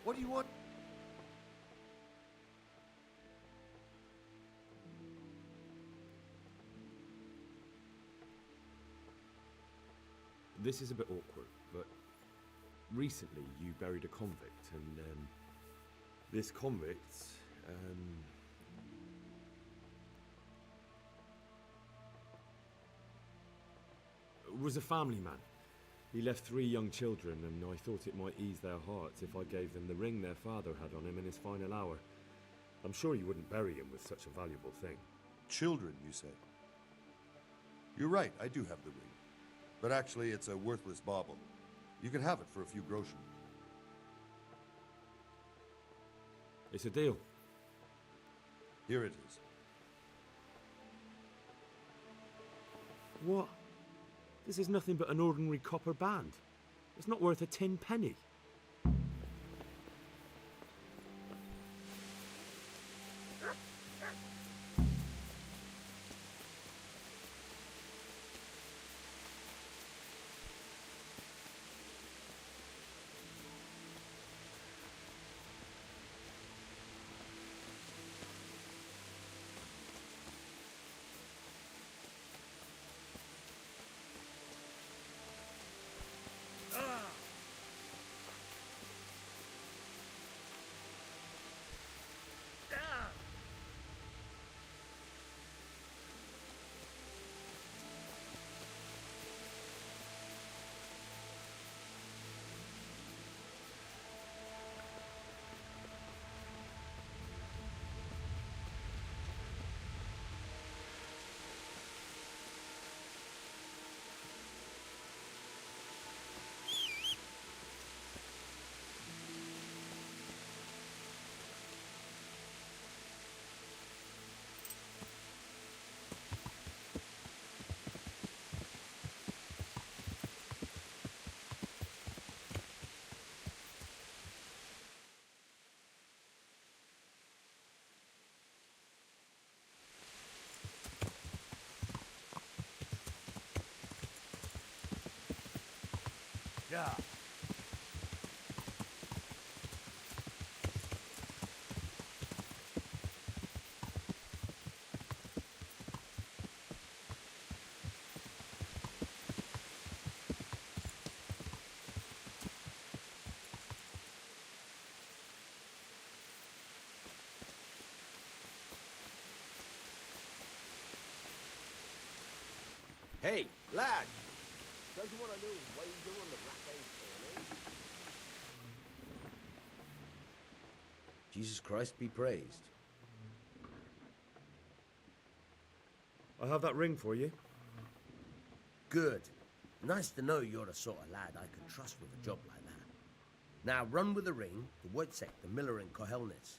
What do you want? This is a bit awkward, but recently you buried a convict, and this convict, was a family man. He left 3 young children, and I thought it might ease their hearts if I gave them the ring their father had on him in his final hour. I'm sure you wouldn't bury him with such a valuable thing. Children, you say? You're right, I do have the ring. But actually, it's a worthless bauble. You can have it for a few groschen. It's a deal. Here it is. What? This is nothing but an ordinary copper band. It's not worth a 10 penny. Yeah. Hey, lad! Don't you want to know why you're on the black age for, eh? Jesus Christ be praised. I have that ring for you. Good. Nice to know you're the sort of lad I can trust with a job like that. Now run with the ring to Wojciech, the miller in Kohelnitz.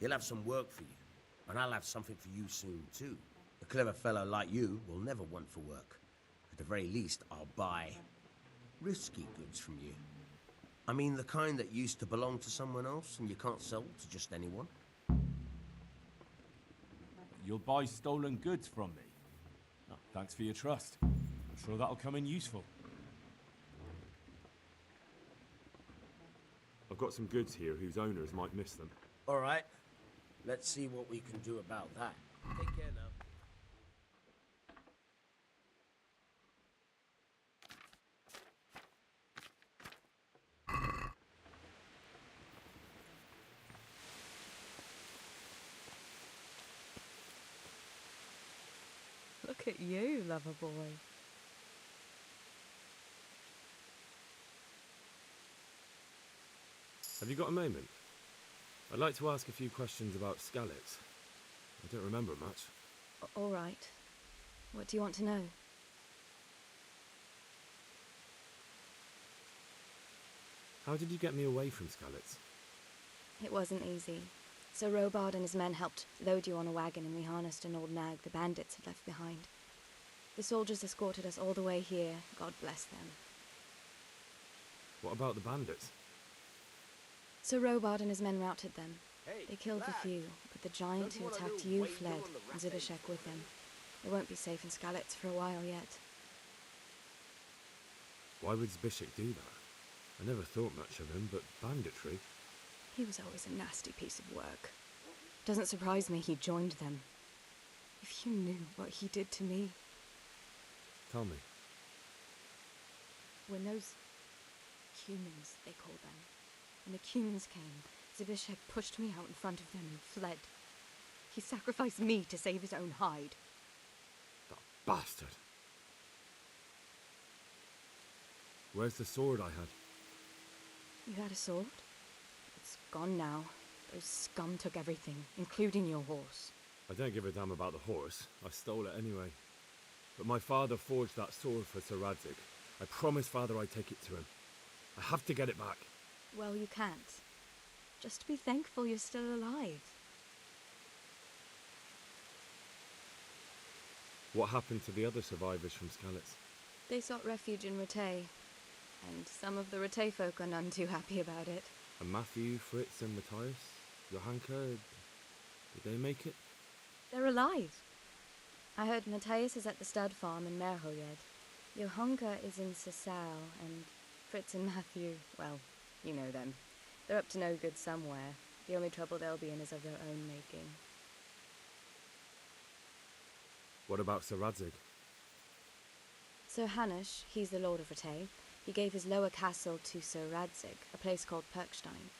He'll have some work for you, and I'll have something for you soon too. A clever fellow like you will never want for work. At the very least, I'll buy risky goods from you. I mean the kind that used to belong to someone else and you can't sell to just anyone. You'll buy stolen goods from me. Oh, thanks for your trust. I'm sure that'll come in useful. I've got some goods here whose owners might miss them. All right. Let's see what we can do about that. Take care now. Look at you, lover boy. Have you got a moment? I'd like to ask a few questions about Skalitz. I don't remember much. All right. What do you want to know? How did you get me away from Skalitz? It wasn't easy. Sir Robard and his men helped load you on a wagon and we harnessed an old nag the bandits had left behind. The soldiers escorted us all the way here, God bless them. What about the bandits? Sir Robard and his men routed them. Hey, They killed the lad. few, but the giant who attacked you fled, and Zivishek with him. They won't be safe in Skalitz for a while yet. Why would Zbyszek do that? I never thought much of him, but banditry? He was always a nasty piece of work. Doesn't surprise me he joined them. If you knew what he did to me. Tell me. When those humans, they call them, when the humans came, Zbyszek pushed me out in front of them and fled. He sacrificed me to save his own hide. That bastard. Where's the sword I had? You had a sword? It's gone now. Those scum took everything, including your horse. I don't give a damn about the horse. I stole it anyway. But my father forged that sword for Sir Radzig. I promised father I'd take it to him. I have to get it back. Well, you can't. Just be thankful you're still alive. What happened to the other survivors from Skalitz? They sought refuge in Ratay, and some of the Ratay folk are none too happy about it. And Matthew, Fritz and Matthias? Johanka? Did they make it? They're alive. I heard Matthias is at the stud farm in Merhoyed. Johanka is in Sasau, and Fritz and Matthew, well, you know them. They're up to no good somewhere. The only trouble they'll be in is of their own making. What about Sir Radzig? Sir Hanush, he's the Lord of Ratay. He gave his lower castle to Sir Radzig, a place called Perkstein.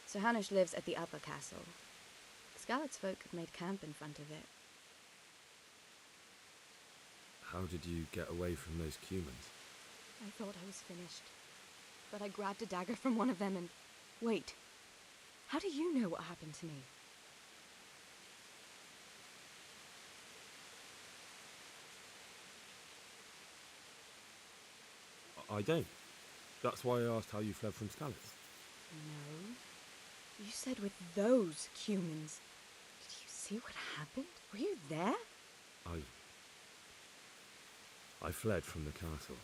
Sir Hanush lives at the upper castle. Skalitz folk have made camp in front of it. How did you get away from those humans? I thought I was finished. But I grabbed a dagger from one of them and... Wait. How do you know what happened to me? I don't. That's why I asked how you fled from Skalitz. No. You said with those humans. Did you see what happened? Were you there? I fled from the castle.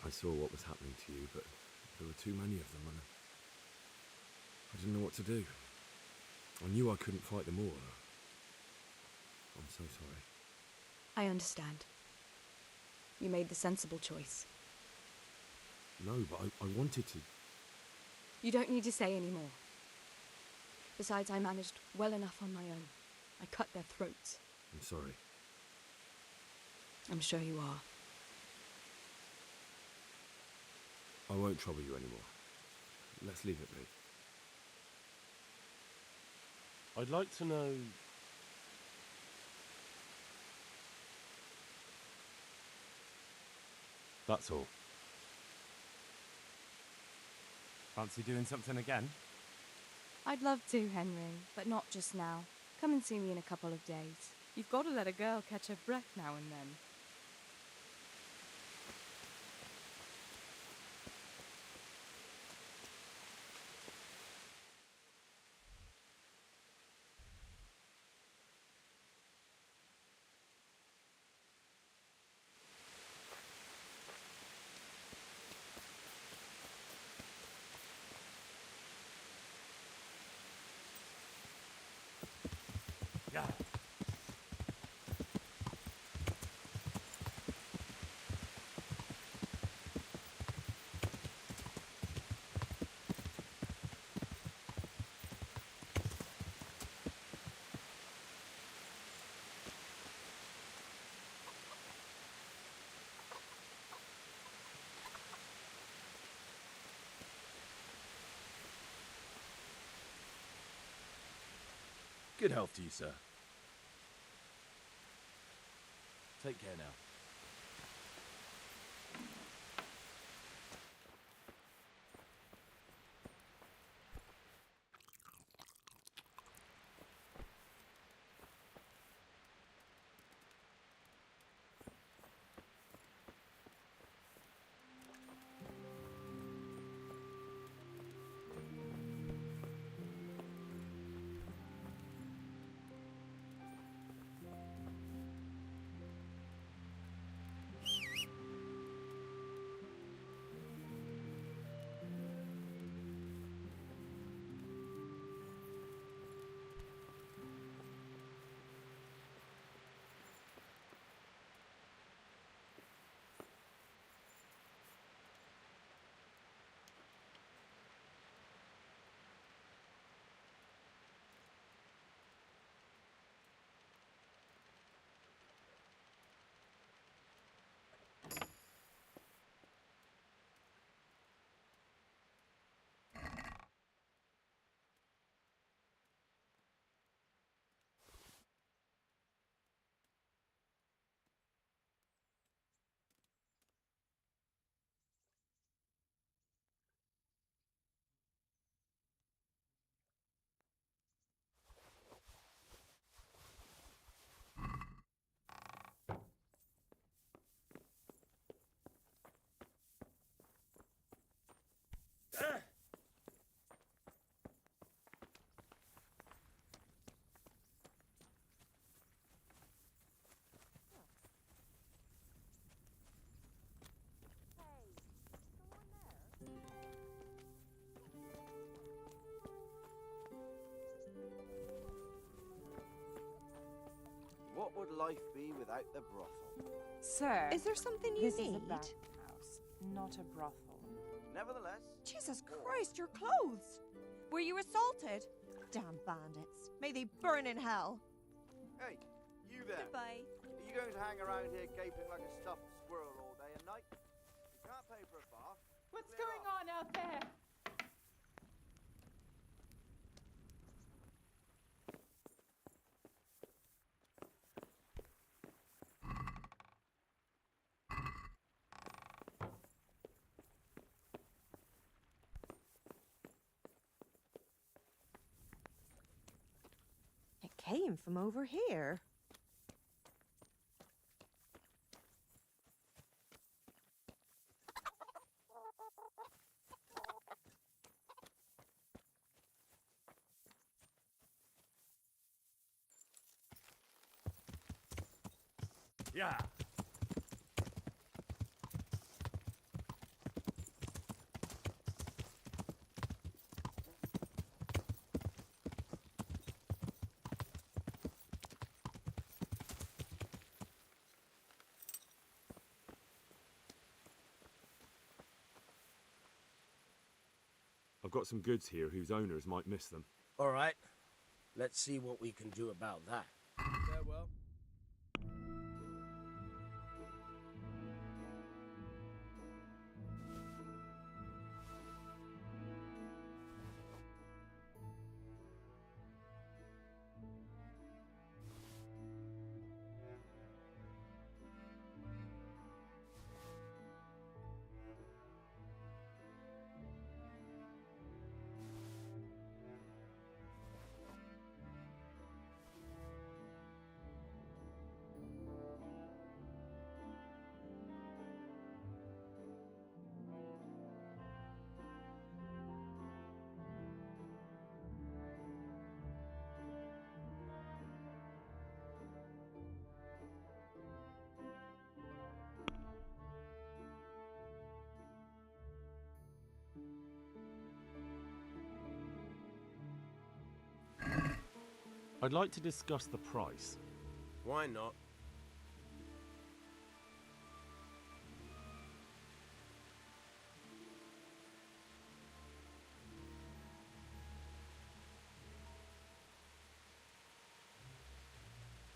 I saw what was happening to you, but there were too many of them, and I didn't know what to do. I knew I couldn't fight them all. I'm so sorry. I understand. You made the sensible choice. No, but I wanted to. You don't need to say any more. Besides, I managed well enough on my own. I cut their throats. I'm sorry. I'm sure you are. I won't trouble you anymore. Let's leave it be. I'd like to know... That's all. Fancy doing something again? I'd love to, Henry, but not just now. Come and see me in a couple of days. You've got to let a girl catch her breath now and then. Yeah. Good health to you, sir. Take care now. What would life be without the brothel? Sir, Is there something you this need? is a bathhouse, not a brothel. Nevertheless, Jesus Christ, your clothes! Were you assaulted? Damn bandits. May they burn in hell. hey, you there. Goodbye. Are you going to hang around here gaping like a stuffed squirrel all day and night? You can't pay for a bath. What's Clear going off. on out there? It came from over here. Yeah. I've got some goods here whose owners might miss them. All right. Let's see what we can do about that. Farewell. I'd like to discuss the price. Why not?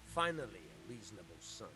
Finally, a reasonable sum.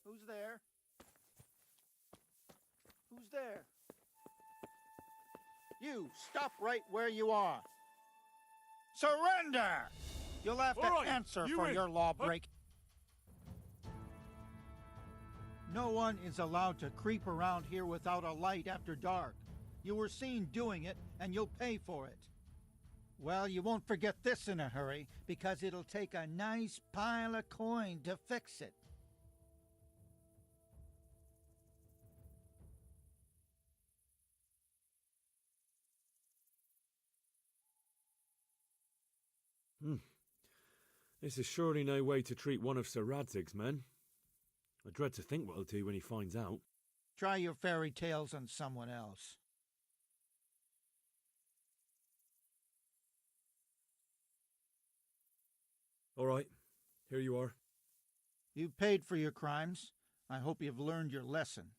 Who's there? Who's there? You, stop right where you are. Surrender! You'll have to All right, answer you for in. your law break. No one is allowed to creep around here without a light after dark. You were seen doing it, and you'll pay for it. Well, you won't forget this in a hurry, because it'll take a nice pile of coin to fix it. This is surely no way to treat one of Sir Radzig's men. I dread to think what he'll do when he finds out. Try your fairy tales on someone else. All right, here you are. You've paid for your crimes. I hope you've learned your lesson.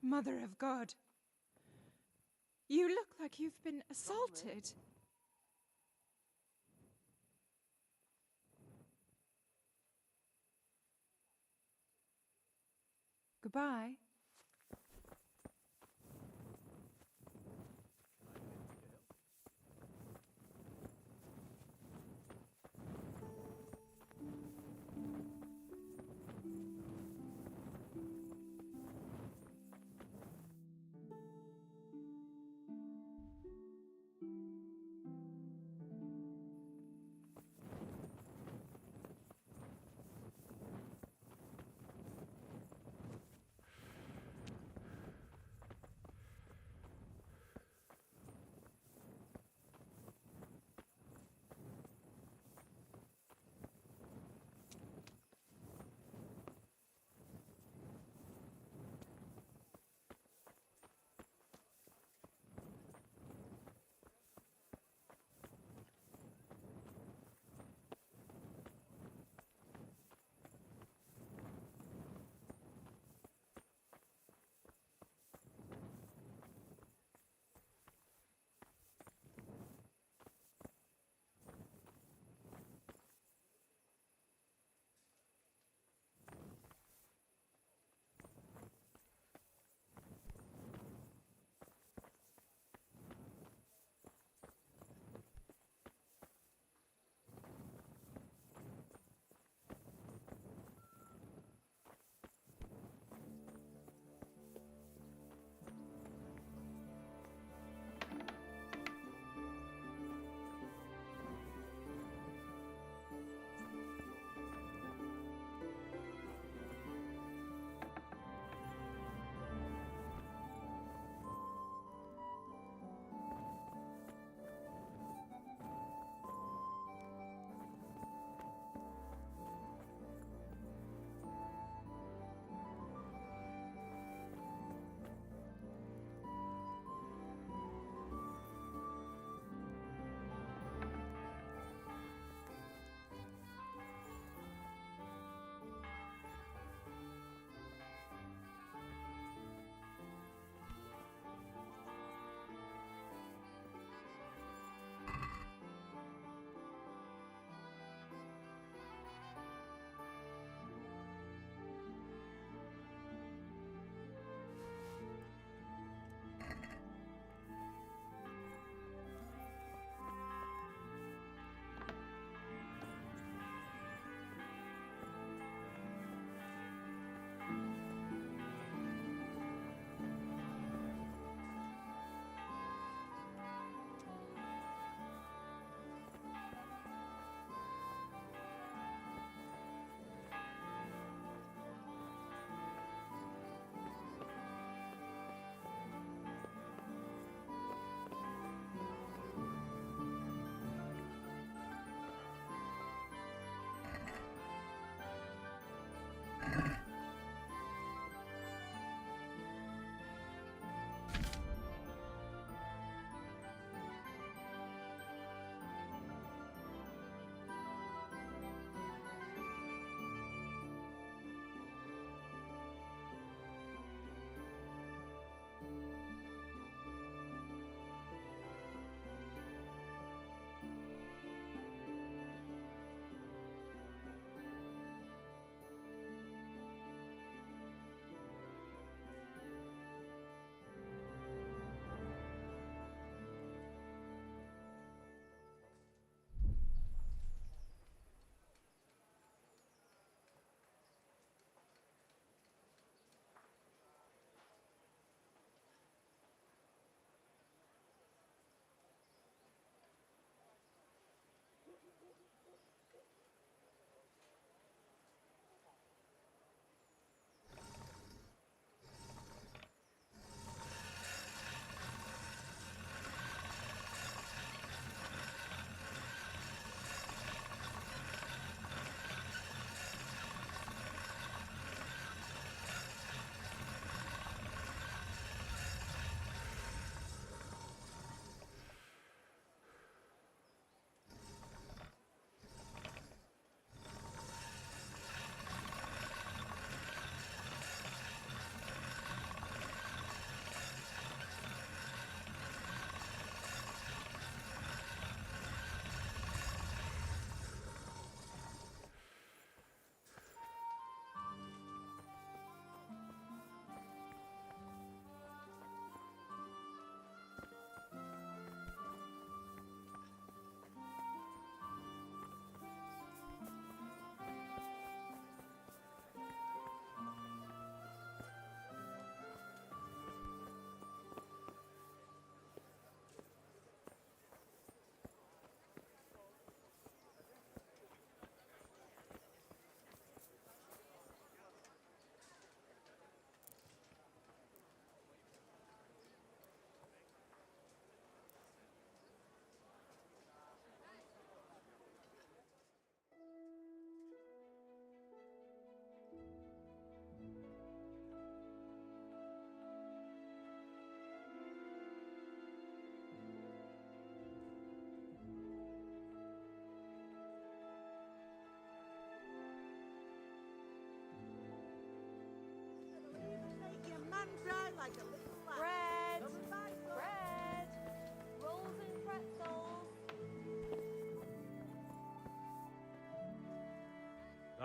Mother of God. You look like you've been assaulted. Goodbye.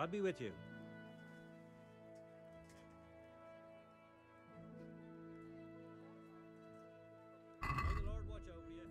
God be with you. May the Lord watch over you.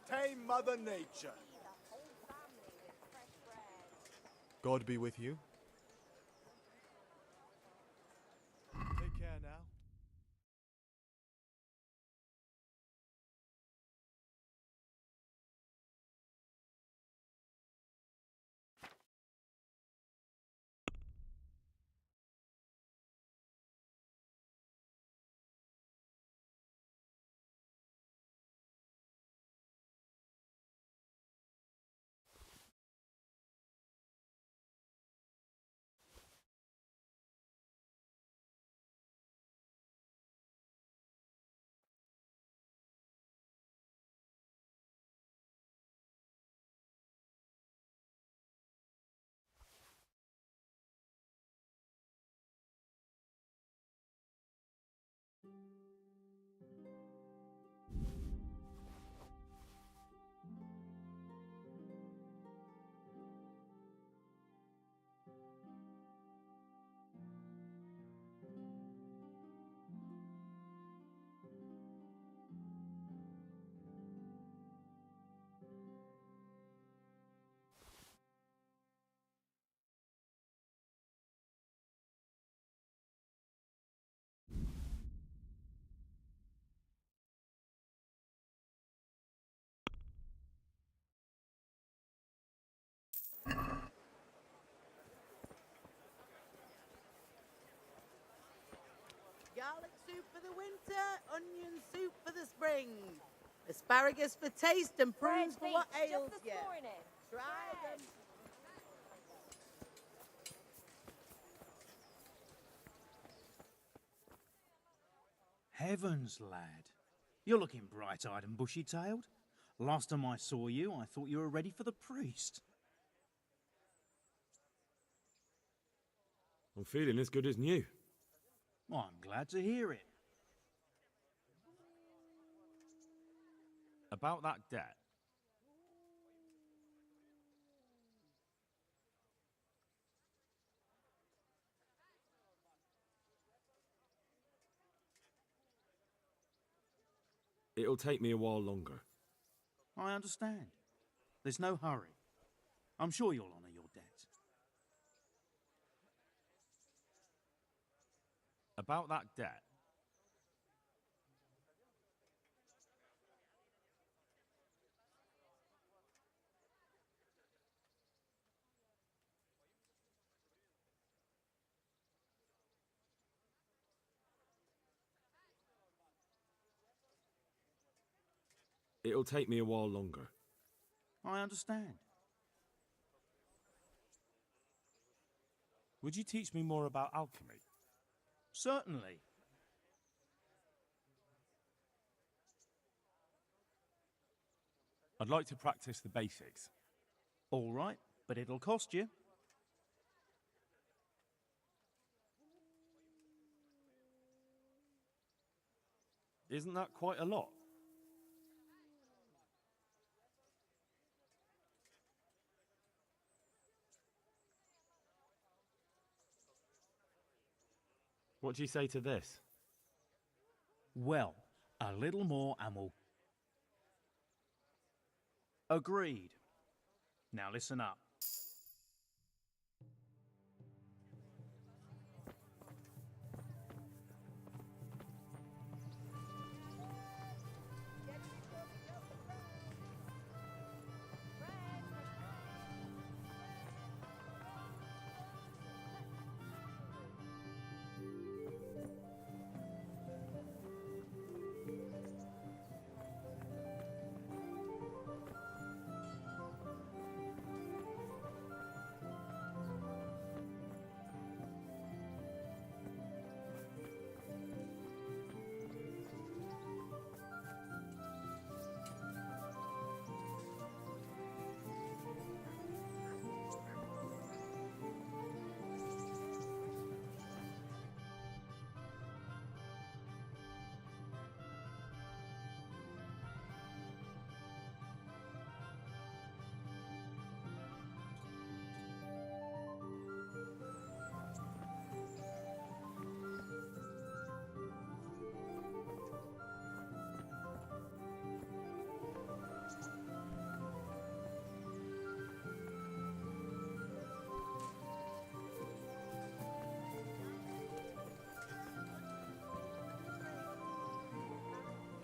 tame Mother Nature. God be with you. Take care now. Garlic soup for the winter, onion soup for the spring. Asparagus for taste and prunes for what ails you. Try them. Heavens, lad. You're looking bright-eyed and bushy-tailed. Last time I saw you, I thought you were ready for the priest. I'm feeling as good as new. Well, I'm glad to hear it. About that debt. It'll take me a while longer. I understand. There's no hurry. I'm sure you'll honour your debt. About that debt. It'll take me a while longer. I understand. Would you teach me more about alchemy? Certainly. I'd like to practice the basics. All right, but it'll cost you. Isn't that quite a lot? What do you say to this? Well, a little more and we'll... Agreed. Now listen up.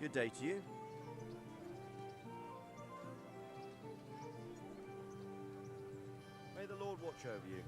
Good day to you. May the Lord watch over you.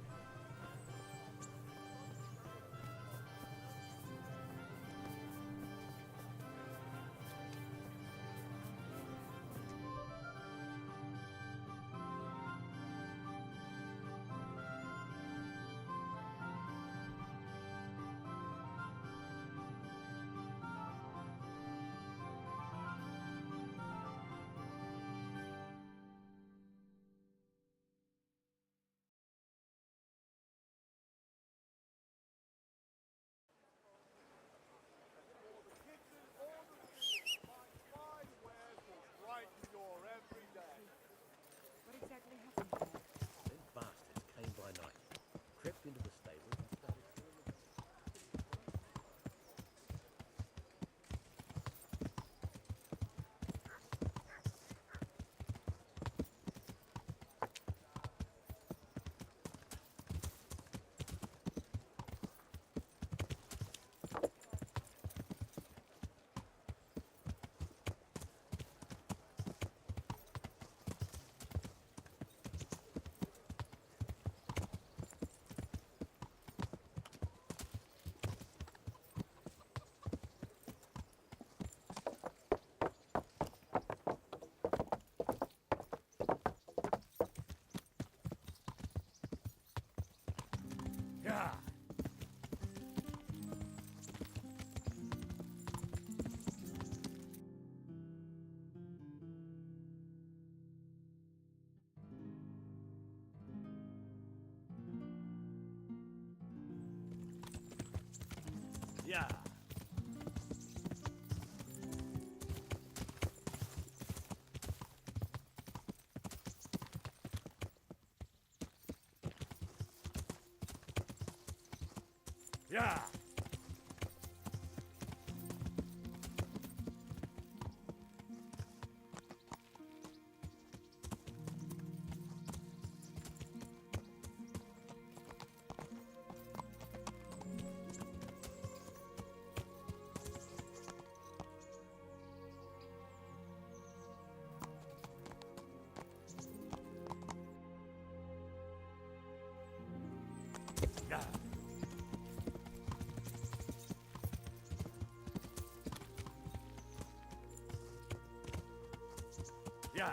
What exactly happened there? Them bastards came by night, crept into the stable and started killing the Yeah. Yeah. Yeah. Yeah. Yeah.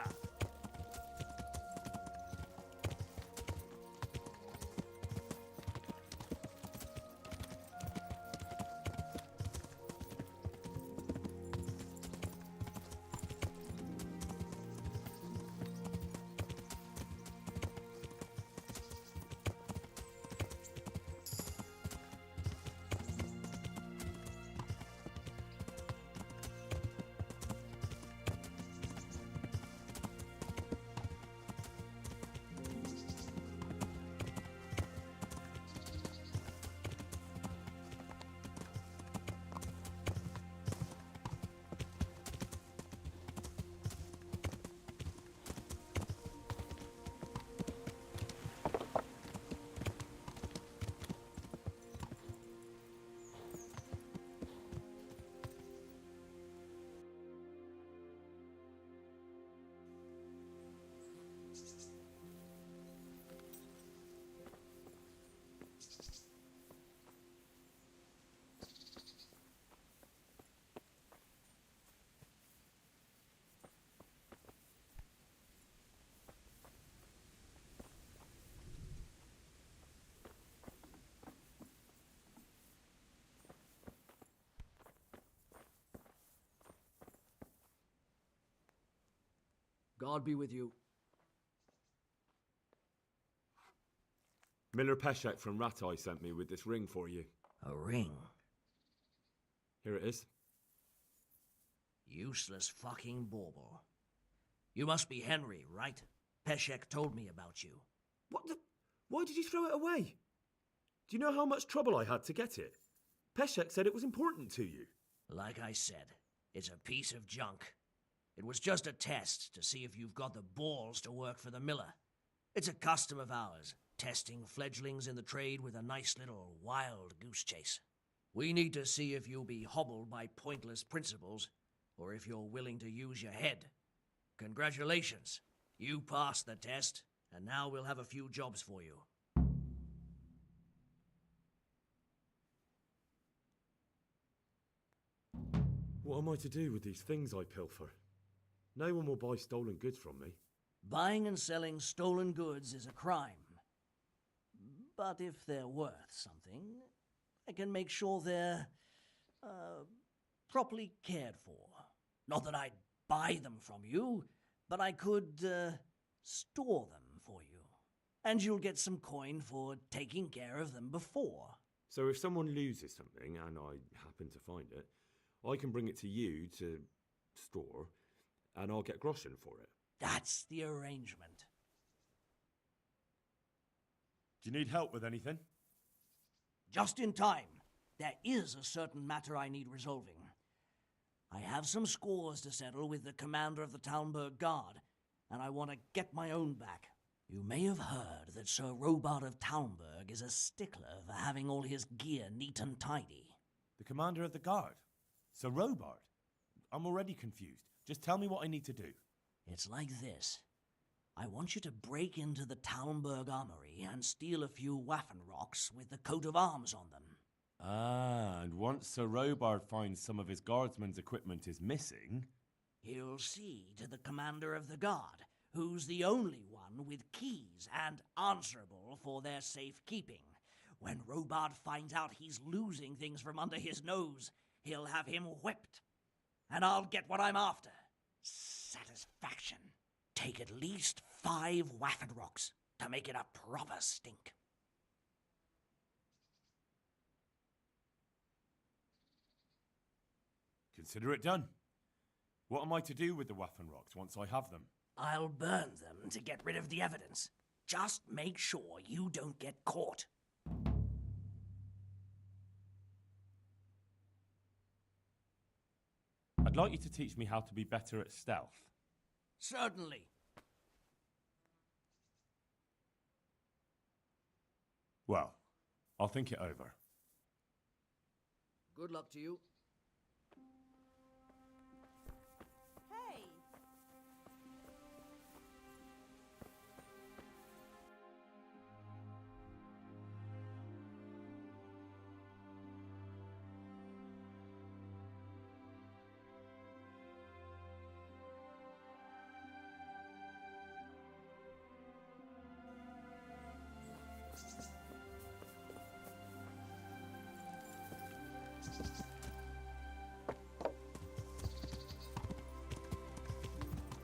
God be with you. Miller Peshek from Ratai sent me with this ring for you. A ring? Here it is. Useless fucking bauble. You must be Henry, right? Peshek told me about you. What the? Why did you throw it away? Do you know how much trouble I had to get it? Peshek said it was important to you. Like I said, it's a piece of junk. It was just a test to see if you've got the balls to work for the miller. It's a custom of ours, testing fledglings in the trade with a nice little wild goose chase. We need to see if you'll be hobbled by pointless principles, or if you're willing to use your head. Congratulations. You passed the test, and now we'll have a few jobs for you. What am I to do with these things I pilfer? No one will buy stolen goods from me. Buying and selling stolen goods is a crime. But if they're worth something, I can make sure they're properly cared for. Not that I'd buy them from you, but I could store them for you. And you'll get some coin for taking care of them before. So if someone loses something, and I happen to find it, I can bring it to you to store, and I'll get groschen for it. That's the arrangement. Do you need help with anything? Just in time. There is a certain matter I need resolving. I have some scores to settle with the commander of the Talmberg Guard, and I want to get my own back. You may have heard that Sir Robart of Talmberg is a stickler for having all his gear neat and tidy. The commander of the guard? Sir Robart? I'm already confused. Just tell me what I need to do. It's like this. I want you to break into the Talmberg armory and steal a few Waffenrocks with the coat of arms on them. Ah, and once Sir Robart finds some of his guardsmen's equipment is missing... He'll see to the commander of the guard, who's the only one with keys and answerable for their safekeeping. When Robart finds out he's losing things from under his nose, he'll have him whipped. And I'll get what I'm after. Satisfaction. Take at least 5 Waffenrocks to make it a proper stink. Consider it done. What am I to do with the Waffenrocks once I have them? I'll burn them to get rid of the evidence. Just make sure you don't get caught. I'd like you to teach me how to be better at stealth. Certainly. Well, I'll think it over. Good luck to you. Hey!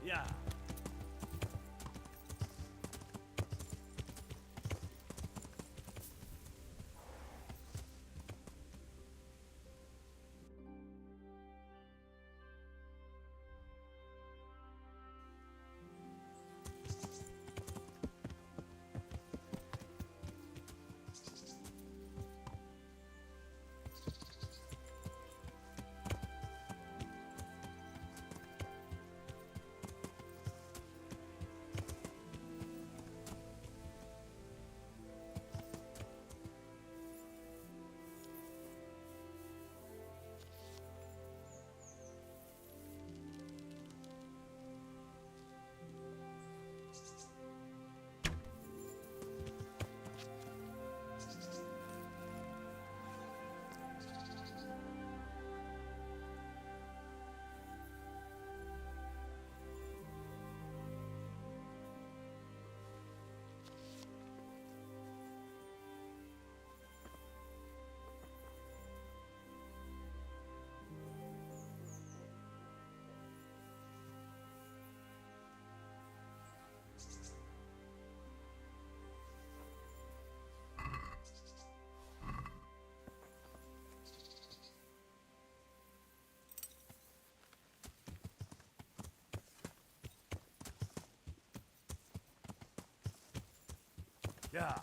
Yeah. Yeah.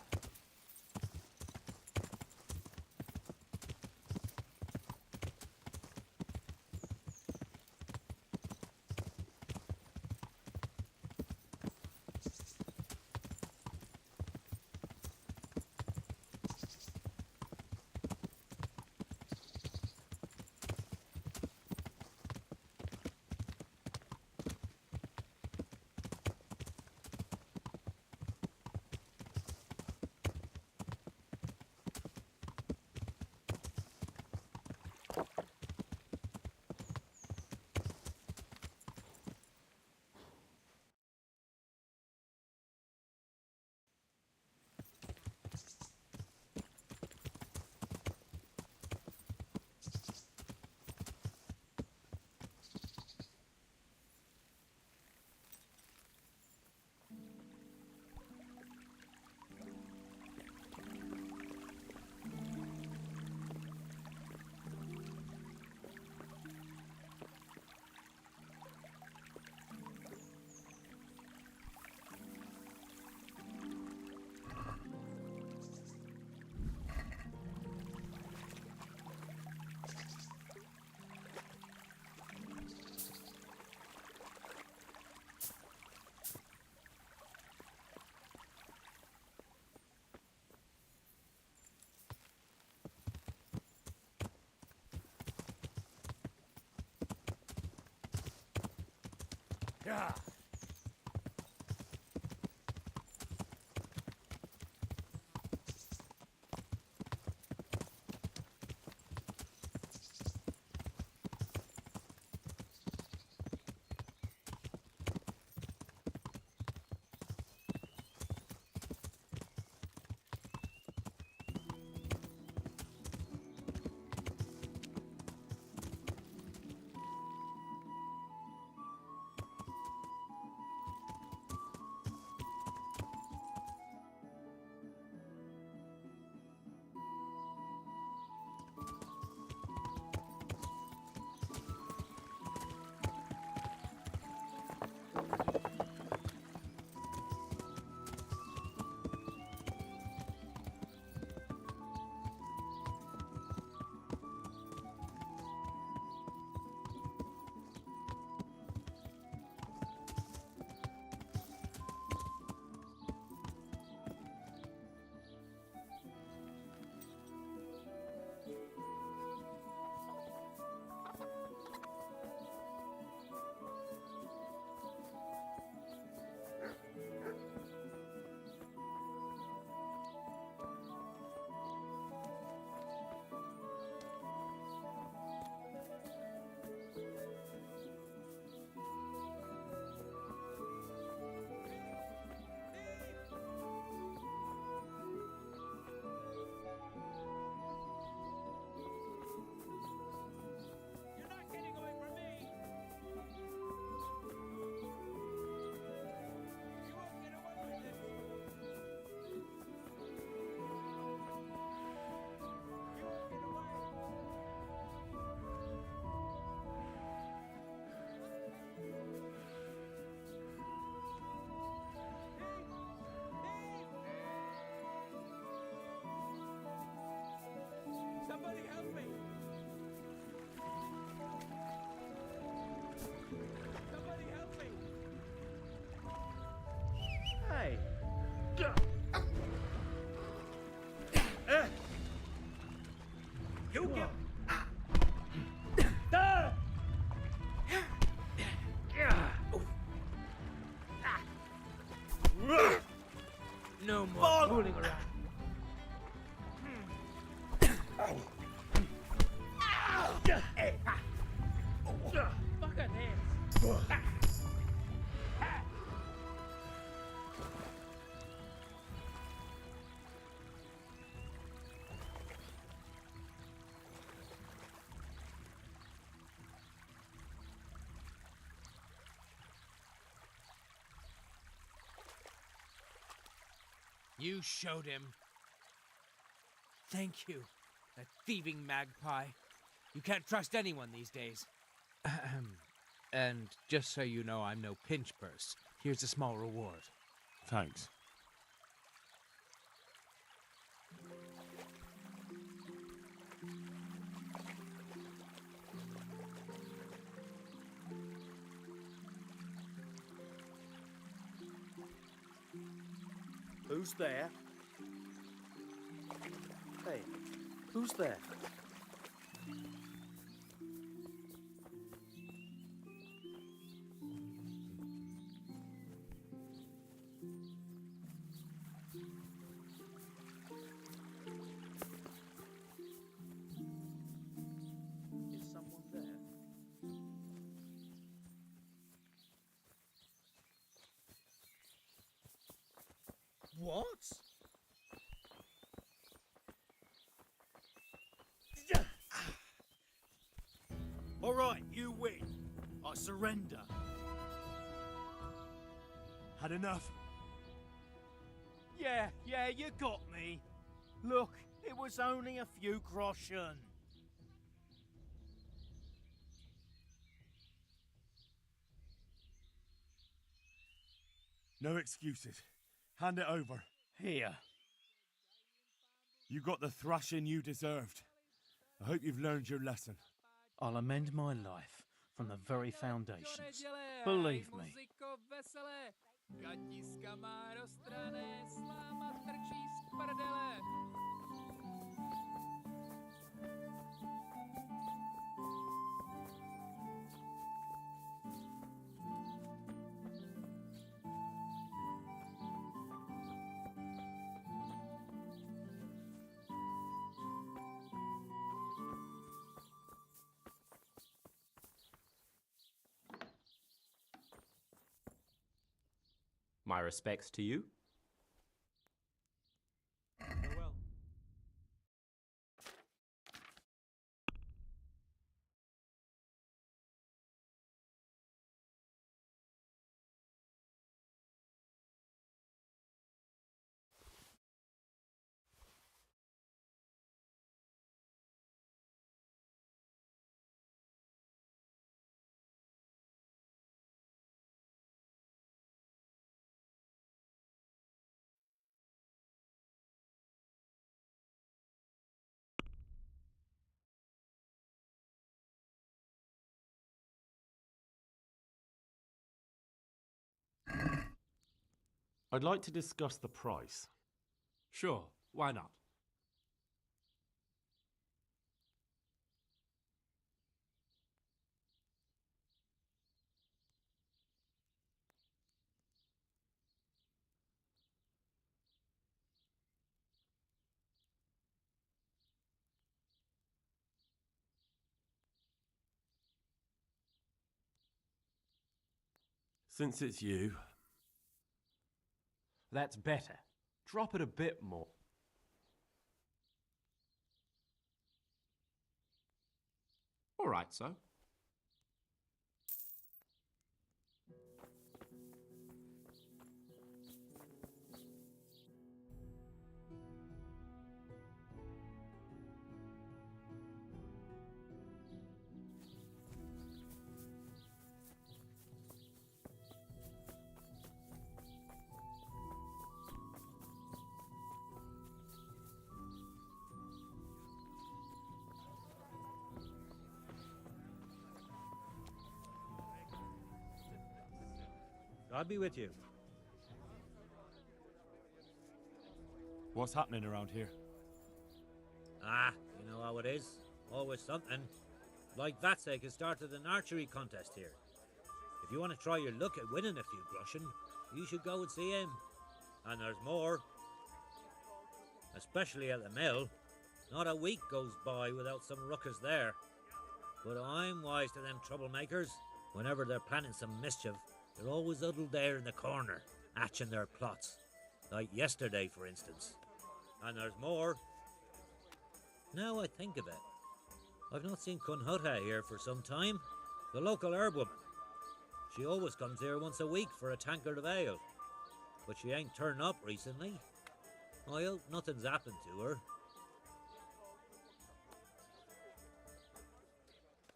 Yeah. Somebody help me! Somebody help me! Hey. You get... No more fooling around. Fucking hands! You showed him. Thank you, that thieving magpie. You can't trust anyone these days. And just so you know, I'm no pinch purse. Here's a small reward. Thanks. Who's there? Hey, who's there? Is someone there? What? All right, you win. I surrender. Had enough? Yeah, you got me. Look, it was only a few groschen. No excuses. Hand it over. Here. You got the thrashing you deserved. I hope you've learned your lesson. I'll amend my life from the very foundations. Believe me. My respects to you. Farewell. I'd like to discuss the price. Sure, why not? Since it's you. That's better. Drop it a bit more. All right, so. God be with you. What's happening around here? Ah, you know how it is. Always something. Like Vatsek has started an archery contest here. If you want to try your luck at winning a few groschen, you should go and see him. And there's more. Especially at the mill. Not a week goes by without some ruckus there. But I'm wise to them troublemakers. Whenever they're planning some mischief, they're always huddled there in the corner, hatching their plots. Like yesterday, for instance. And there's more. Now I think of it, I've not seen Kunhutta here for some time. The local herb woman. She always comes here once a week for a tankard of ale. But she ain't turned up recently. I hope nothing's happened to her.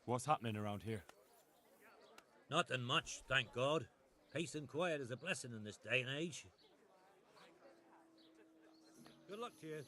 What's happening around here? Nothing much, thank God. Peace and quiet is a blessing in this day and age. Good luck to you.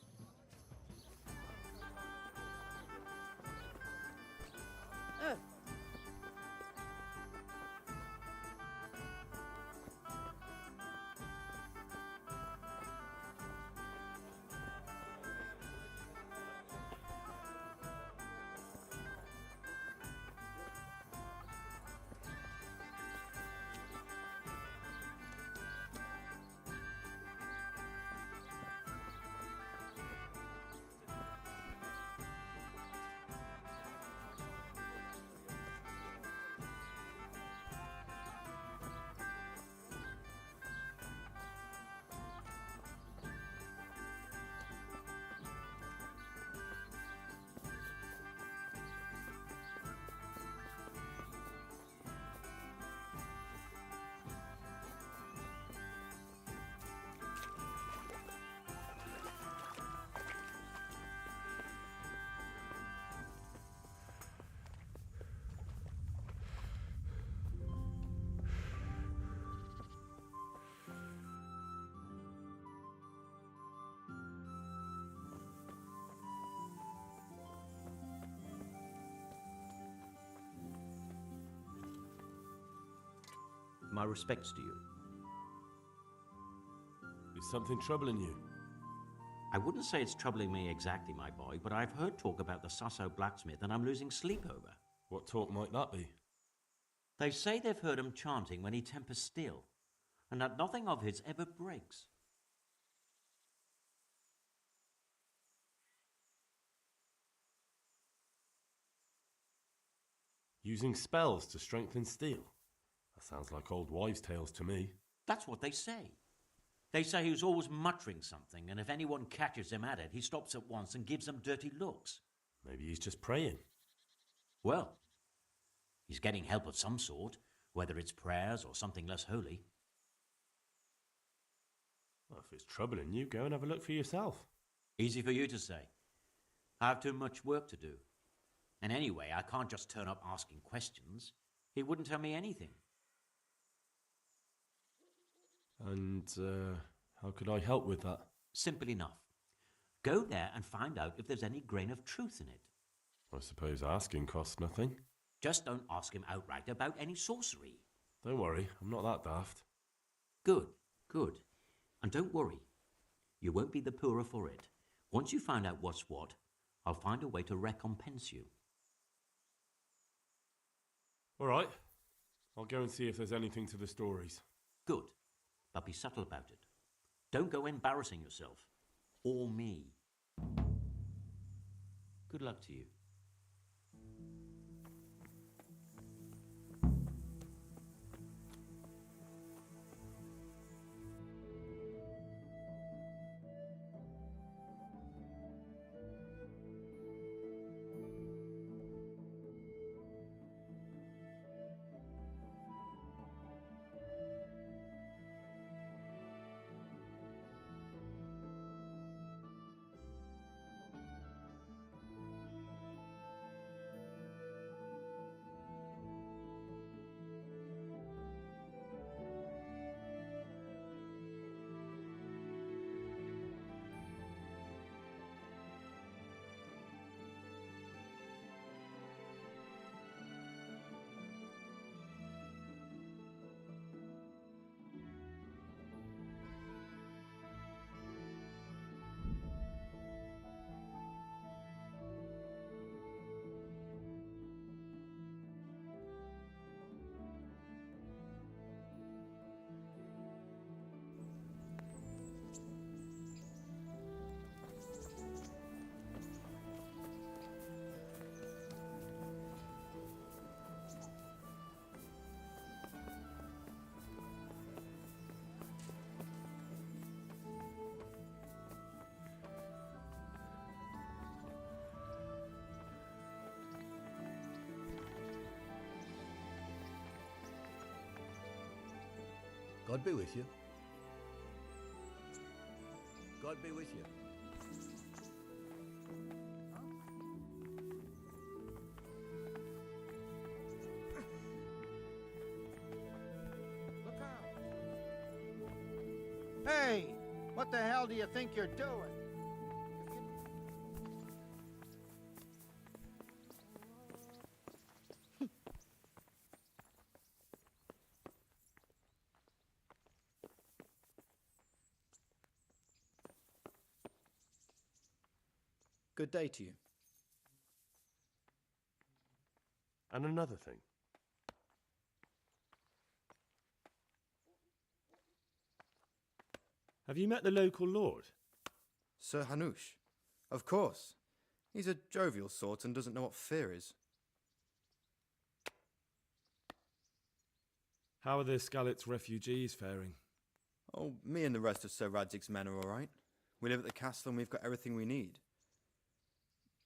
My respects to you. Is something troubling you? I wouldn't say it's troubling me exactly, my boy, but I've heard talk about the Sasso blacksmith and I'm losing sleep over. What talk might that be? They say they've heard him chanting when he tempers steel, and that nothing of his ever breaks. Using spells to strengthen steel? That sounds like old wives' tales to me. That's what they say. They say he's always muttering something, and if anyone catches him at it, he stops at once and gives them dirty looks. Maybe he's just praying. Well, he's getting help of some sort, whether it's prayers or something less holy. Well, if it's troubling you, go and have a look for yourself. Easy for you to say. I have too much work to do. And anyway, I can't just turn up asking questions. He wouldn't tell me anything. And, how could I help with that? Simple enough. Go there and find out if there's any grain of truth in it. I suppose asking costs nothing. Just don't ask him outright about any sorcery. Don't worry, I'm not that daft. Good, good. And don't worry. You won't be the poorer for it. Once you find out what's what, I'll find a way to recompense you. All right. I'll go and see if there's anything to the stories. Good. But be subtle about it. Don't go embarrassing yourself. Or me. Good luck to you. God be with you. God be with you. Look out! Hey! What the hell do you think you're doing? Good day to you. And another thing. Have you met the local lord? Sir Hanush. Of course. He's a jovial sort and doesn't know what fear is. How are the Skalitz refugees faring? Oh, me and the rest of Sir Radzig's men are all right. We live at the castle and we've got everything we need.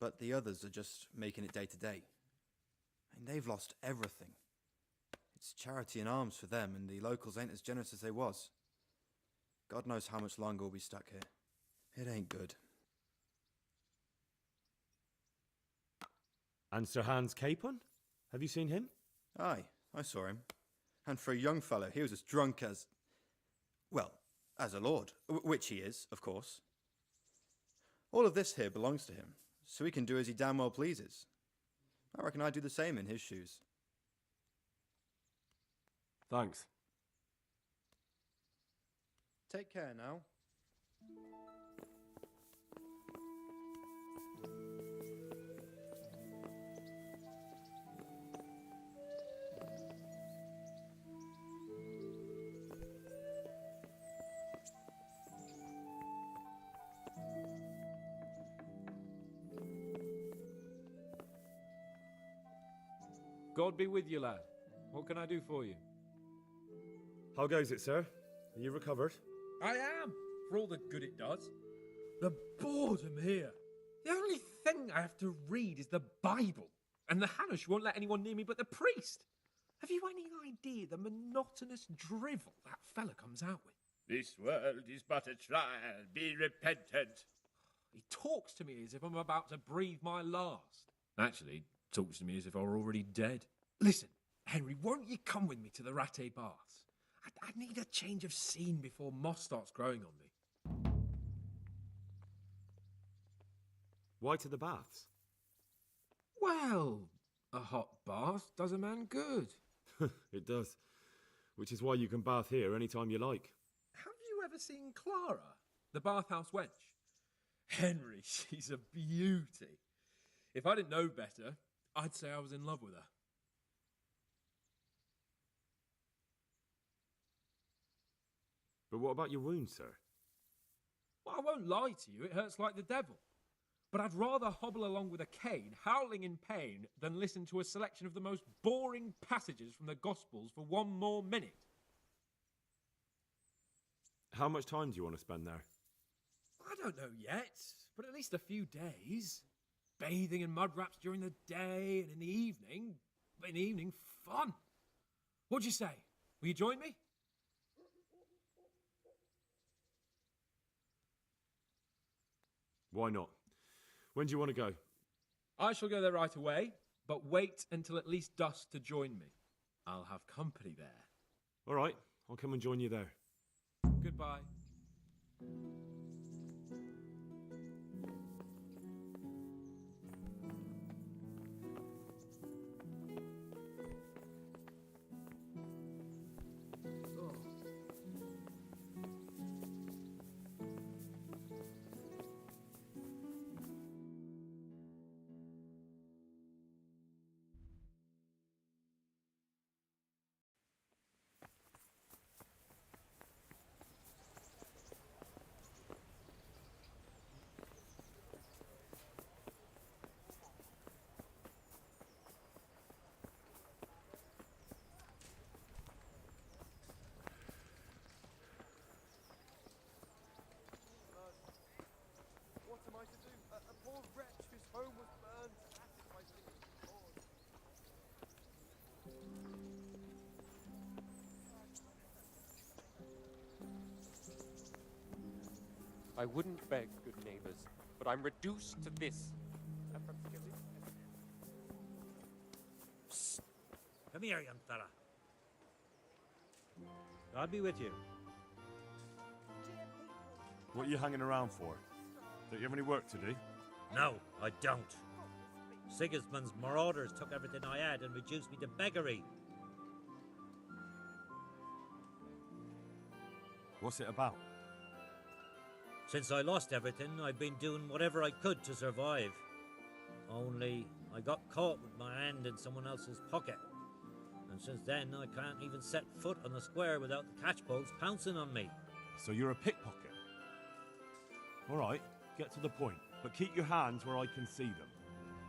But the others are just making it day to day. And they've lost everything. It's charity and arms for them, and the locals ain't as generous as they was. God knows how much longer we'll be stuck here. It ain't good. And Sir Hans Capon? Have you seen him? Aye, I saw him. And for a young fellow, he was as drunk as... well, as a lord. Which he is, of course. All of this here belongs to him, so he can do as he damn well pleases. I reckon I'd do the same in his shoes. Thanks. Take care now. God be with you, lad. What can I do for you? How goes it, sir? Are you recovered? I am, for all the good it does. The boredom here. The only thing I have to read is the Bible, and the Hanush won't let anyone near me but the priest. Have you any idea the monotonous drivel that fella comes out with? This world is but a trial, be repentant. He talks to me as if I'm about to breathe my last. Actually, talks to me as if I were already dead. Listen, Henry, won't you come with me to the Rattay Baths? I need a change of scene before moss starts growing on me. Why to the baths? Well, a hot bath does a man good. It does. Which is why you can bath here anytime you like. Have you ever seen Clara, the bathhouse wench? Henry, she's a beauty. If I didn't know better, I'd say I was in love with her. But what about your wound, sir? Well, I won't lie to you, it hurts like the devil. But I'd rather hobble along with a cane, howling in pain, than listen to a selection of the most boring passages from the Gospels for one more minute. How much time do you want to spend there? I don't know yet, but at least a few days. Bathing in mud wraps during the day, and in the evening, fun. What'd you say? Will you join me? Why not? When do you want to go? I shall go there right away, but wait until at least dusk to join me. I'll have company there. All right, I'll come and join you there. Goodbye. What am I to do? A poor wretch whose home was burned, sacrificed him to the cause. I wouldn't beg, good neighbors, but I'm reduced to this. Psst. Come here, young fella. God be with you. What are you hanging around for? Don't you have any work to do? No, I don't. Sigismund's marauders took everything I had and reduced me to beggary. What's it about? Since I lost everything, I've been doing whatever I could to survive. Only, I got caught with my hand in someone else's pocket. And since then, I can't even set foot on the square without the catchpoles pouncing on me. So you're a pickpocket? All right, get to the point, but keep your hands where I can see them.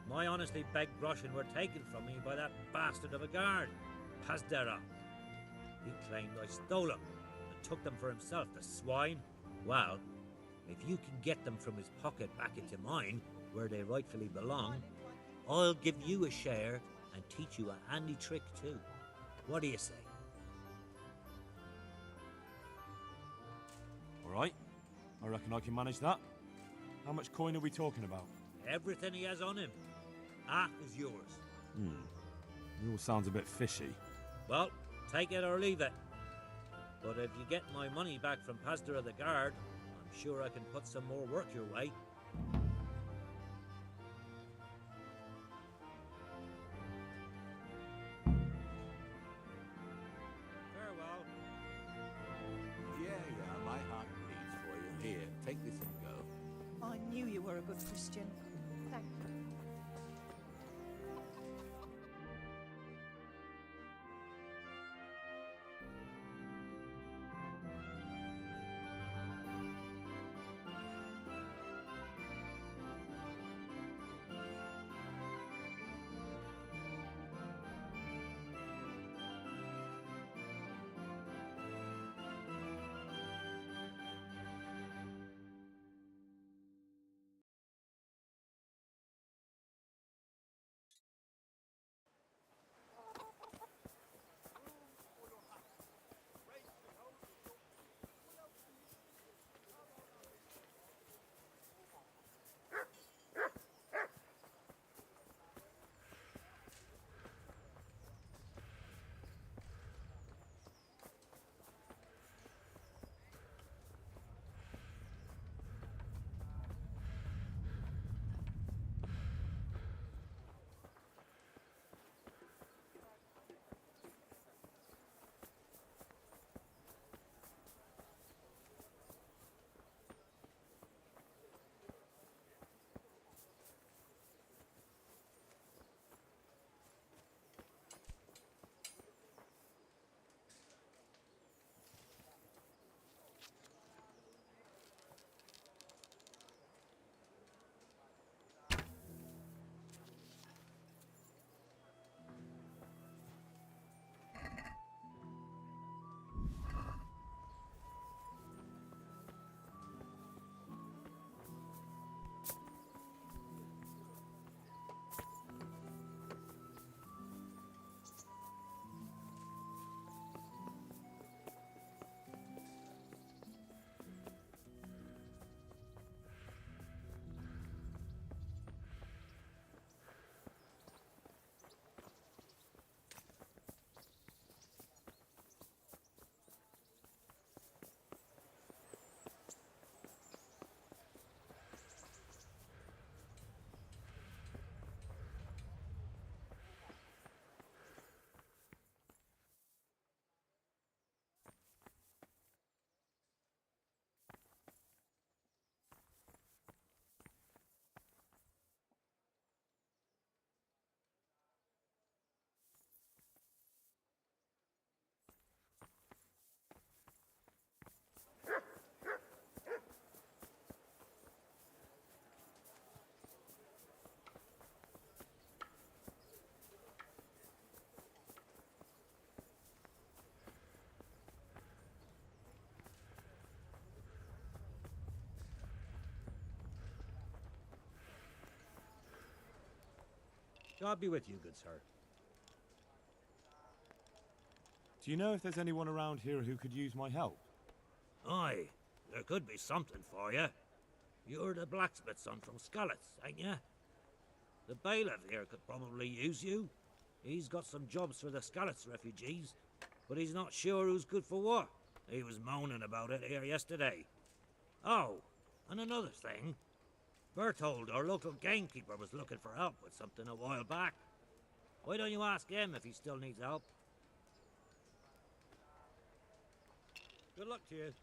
My honestly begged groschen were taken from me by that bastard of a guard, Pazdera. He claimed I stole them and took them for himself, the swine. Well, if you can get them from his pocket back into mine, where they rightfully belong, I'll give you a share and teach you a handy trick too. What do you say? All right, I reckon I can manage that. How much coin are we talking about? Everything he has on him. Half is yours. It all sounds a bit fishy. Well, take it or leave it. But if you get my money back from Pazdera the guard, I'm sure I can put some more work your way. Farewell. Yeah, my heart bleeds for you. Here, take this and go. I knew you were a good Christian. Thank you. God be with you, good sir. Do you know if there's anyone around here who could use my help? Aye, there could be something for you. You're the blacksmith's son from Skalitz, ain't you? The bailiff here could probably use you. He's got some jobs for the Skalitz refugees, but he's not sure who's good for what. He was moaning about it here yesterday. Oh, and another thing. Berthold, our local gamekeeper, was looking for help with something a while back. Why don't you ask him if he still needs help? Good luck to you.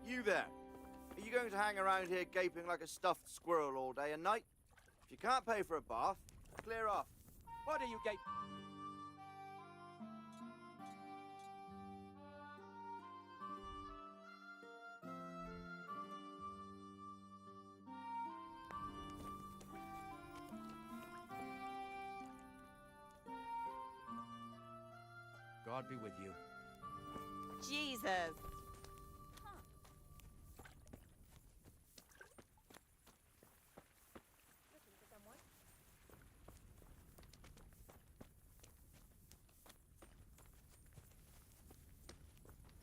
You there. Are you going to hang around here gaping like a stuffed squirrel all day and night? If you can't pay for a bath, clear off. Why do you gape? God be with you. Jesus.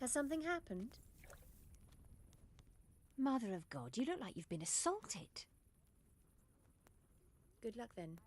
Has something happened? Mother of God, you look like you've been assaulted. Good luck then.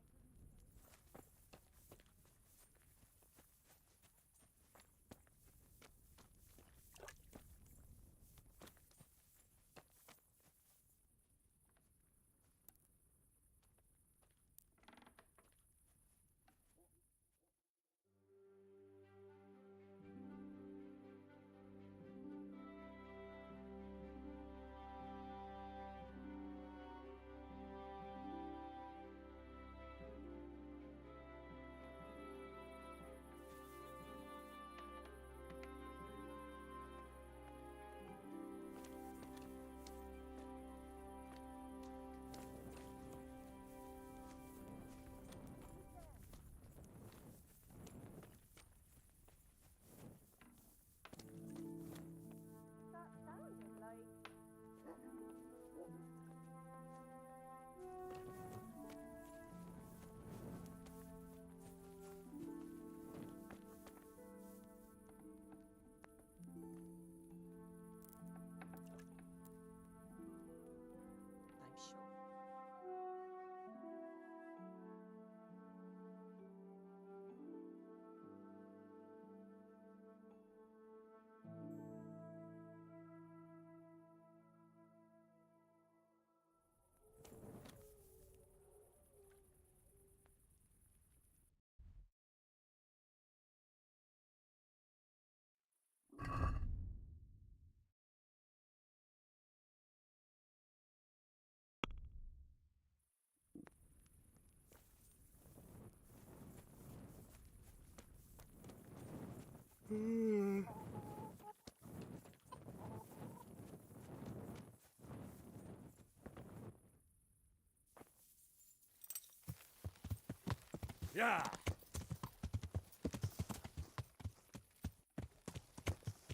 Yeah.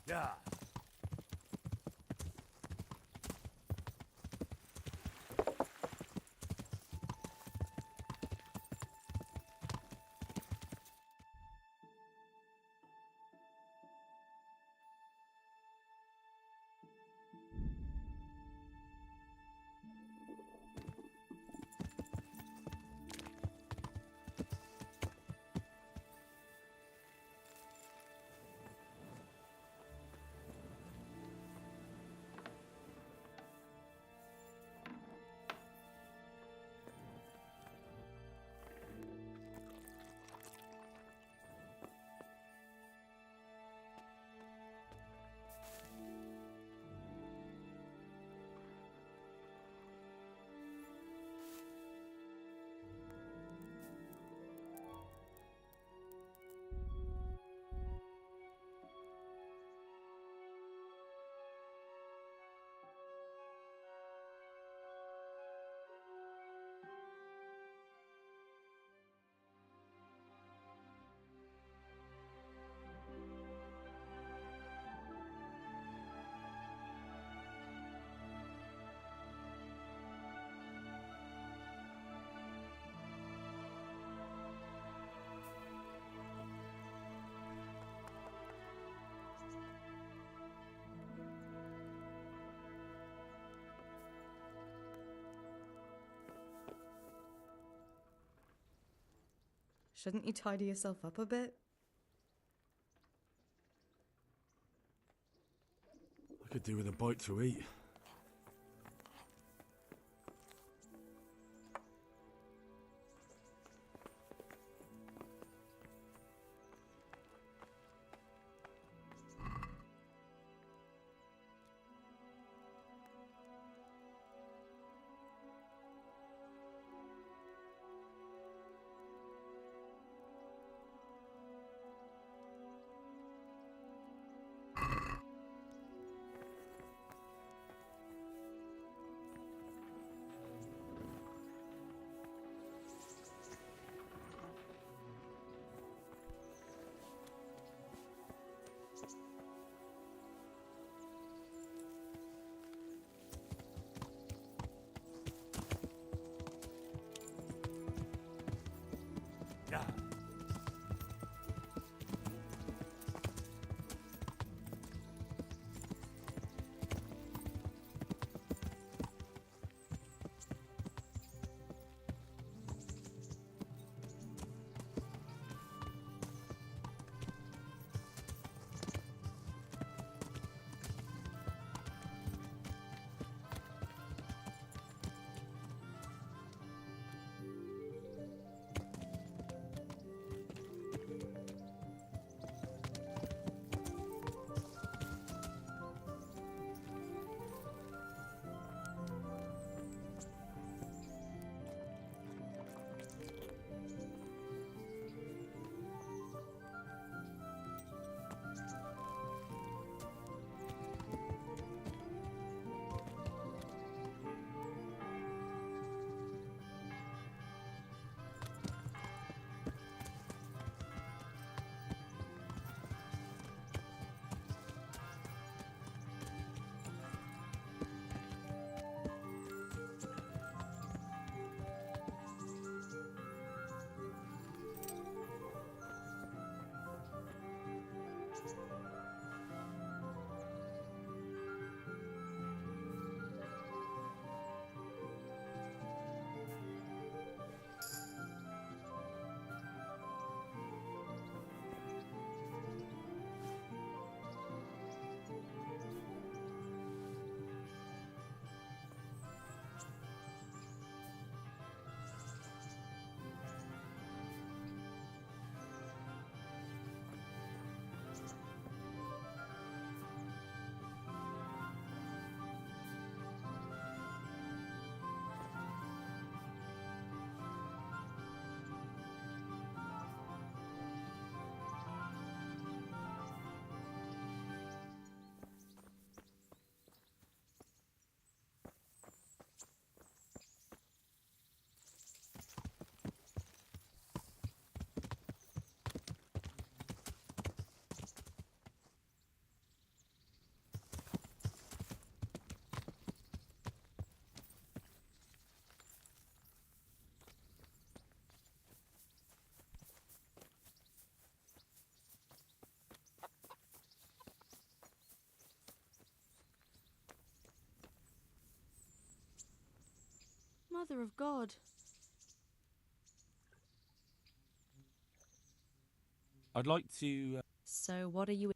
Yeah. Shouldn't you tidy yourself up a bit? I could do with a bite to eat. Mother of God. I'd like to... So what are you...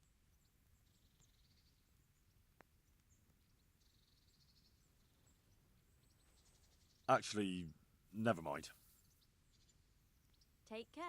Actually, never mind. Take care.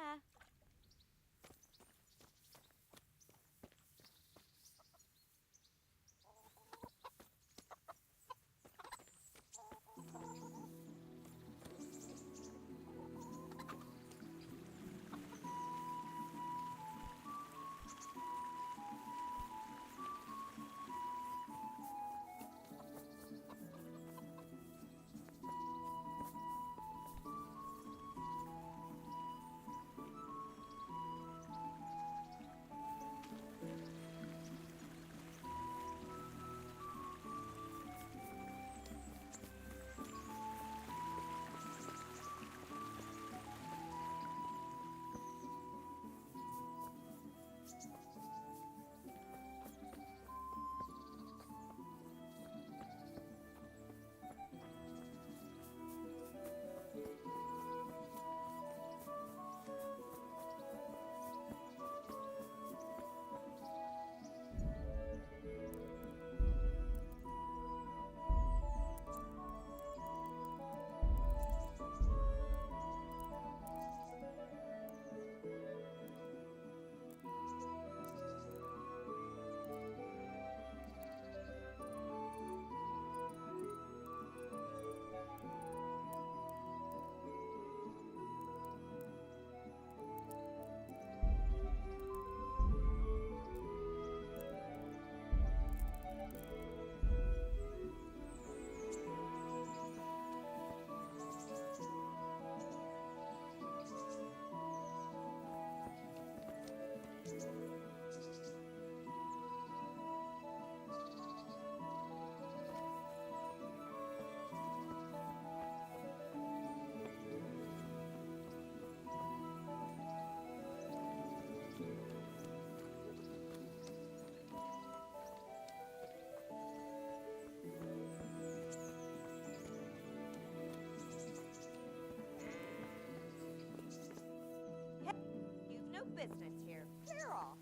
You've no business here. Clear off.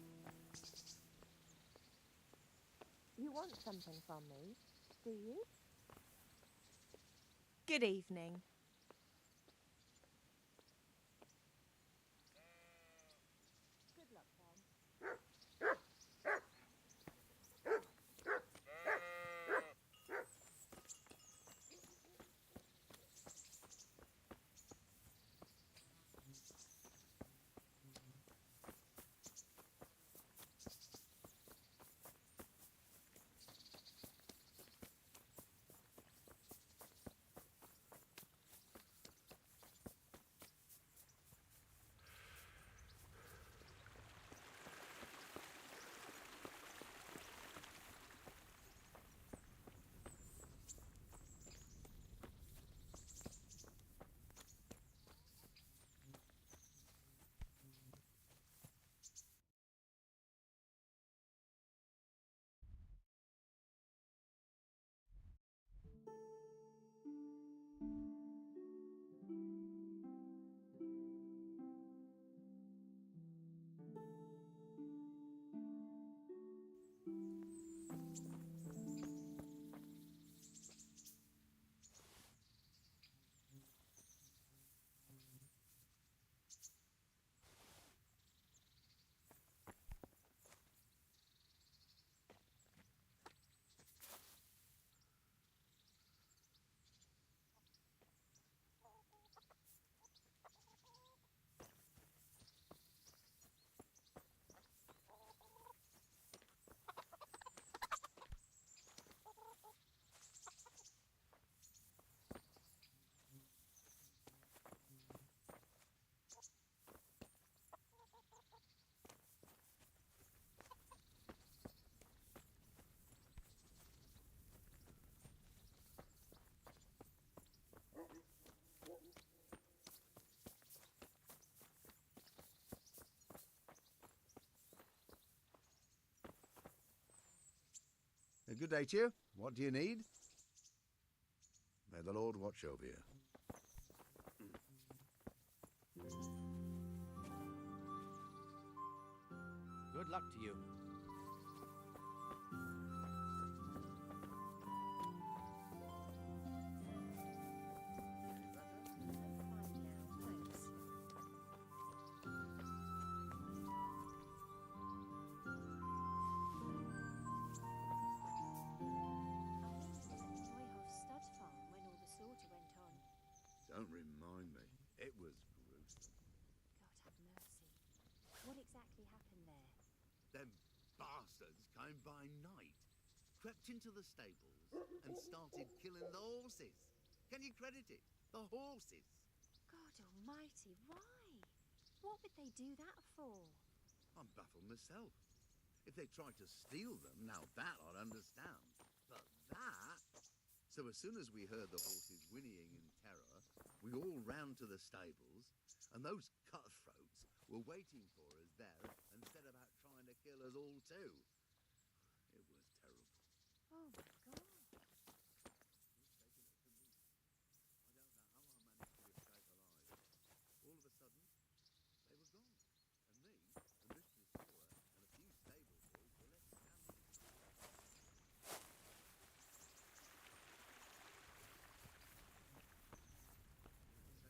You want something from me, do you? Good evening. Good luck, then. A good day to you. What do you need? May the Lord watch over you. Good luck to you. Don't remind me. It was gruesome. God have mercy. What exactly happened there? Them bastards came by night, crept into the stables, and started killing the horses. Can you credit it? The horses. God almighty, why? What would they do that for? I'm baffled myself. If they tried to steal them, now that I'd understand. But that... So as soon as we heard the horses whinnying in terror, we all ran to the stables, and those cutthroats were waiting for us there and set about trying to kill us all too. It was terrible. Oh my God. I don't know how I managed to escape alive. All of a sudden, they were gone, and me, and Mistress Sora, and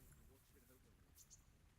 a few stable boys were left standing.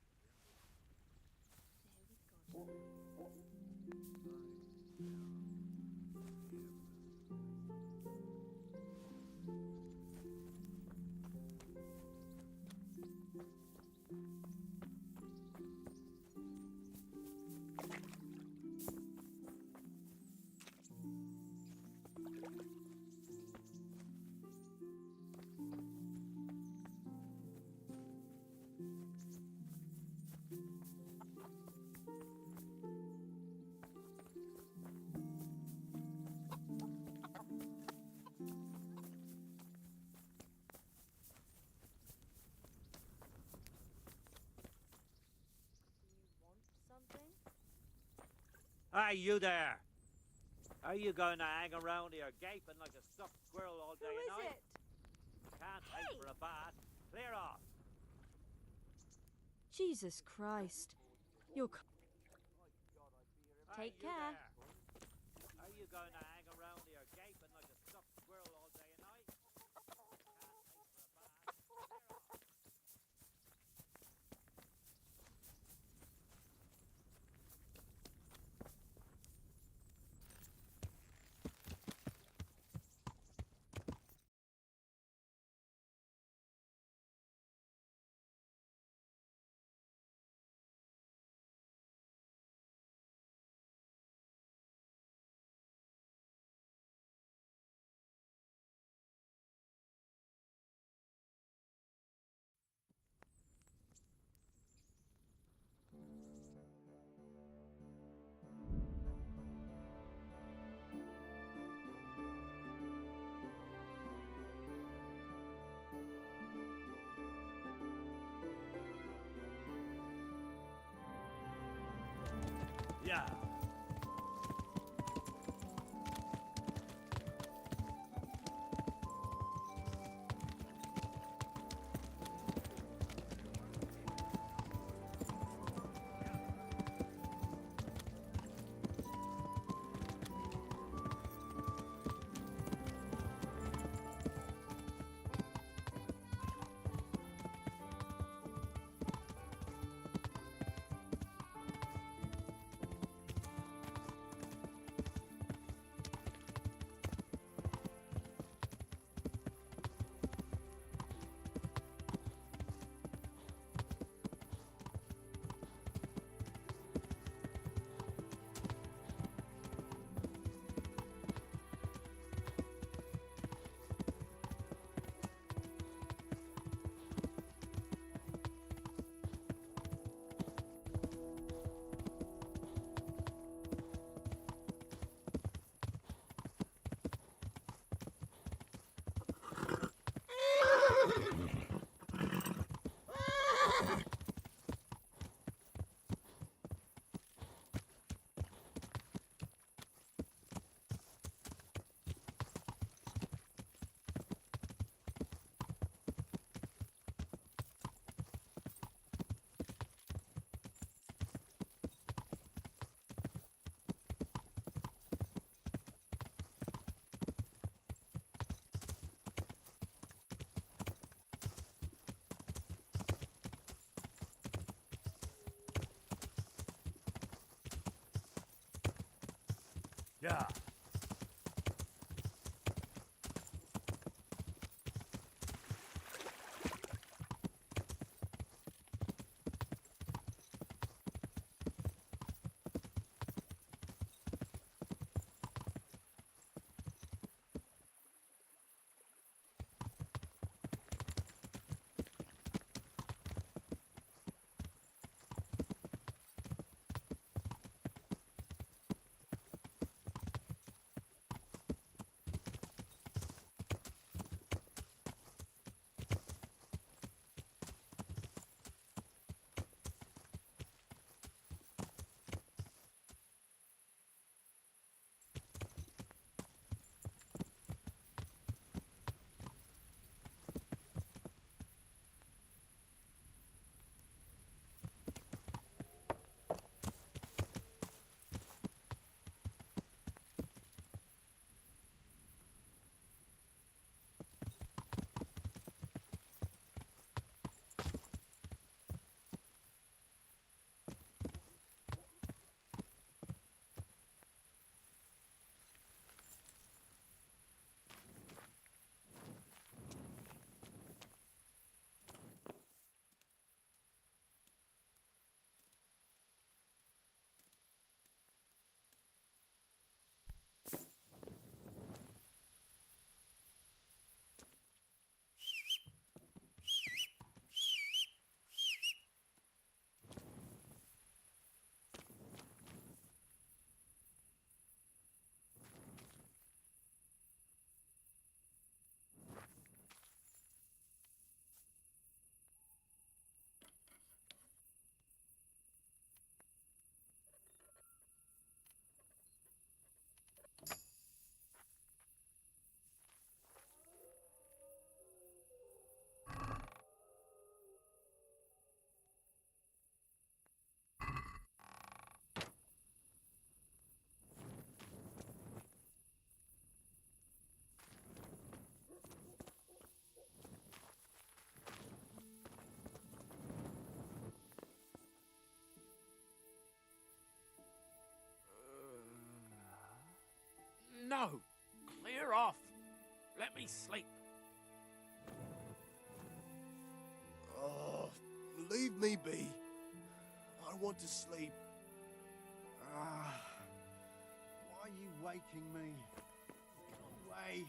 Hey, you there! Are you going to hang around here gaping like a stuffed squirrel all day and night? Can't wait for a bath. Clear off! Jesus Christ. You're... Hey, Take you care. there. Are you going to hang around here gaping like a stuffed squirrel all day and night? Yeah. No! Clear off! Let me sleep. Oh, leave me be. I want to sleep. Ah, why are you waking me? Go away.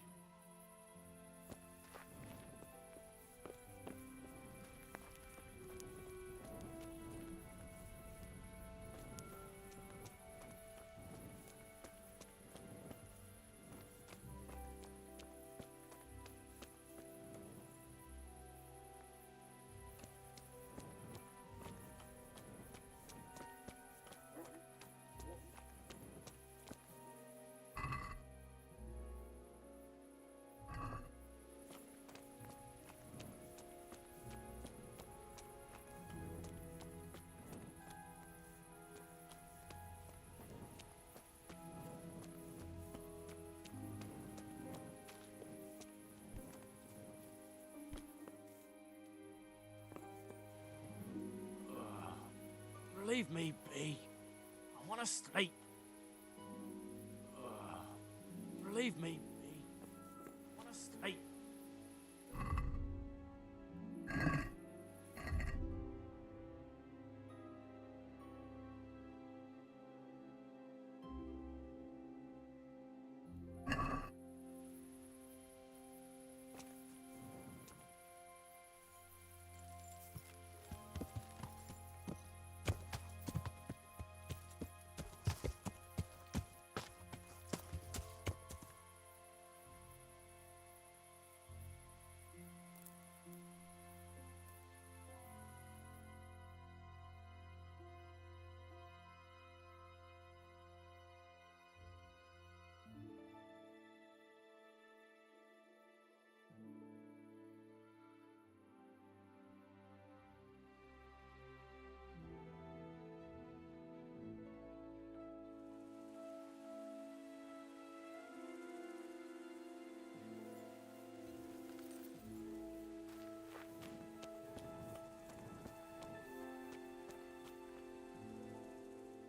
Leave me be. I want to sleep. Leave me be. I want to sleep.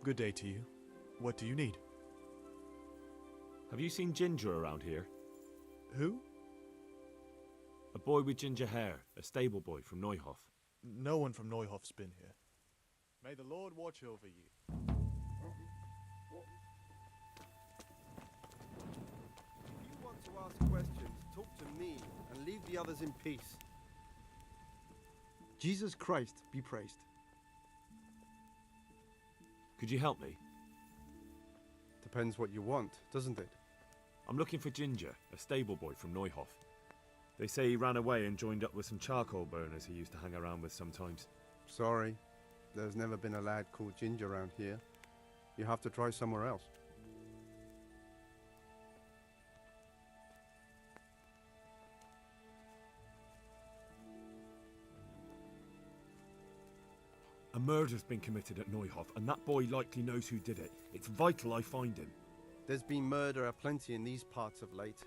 Good day to you. What do you need? Have you seen Ginger around here? Who? A boy with ginger hair, a stable boy from Neuhof. No one from Neuhof's been here. May the Lord watch over you. If you want to ask questions, talk to me and leave the others in peace. Jesus Christ be praised. Could you help me? Depends what you want, doesn't it? I'm looking for Ginger, a stable boy from Neuhof. They say he ran away and joined up with some charcoal burners he used to hang around with sometimes. Sorry, there's never been a lad called Ginger around here. You have to try somewhere else. A murder's been committed at Neuhof, and that boy likely knows who did it. It's vital I find him. There's been murder aplenty in these parts of late,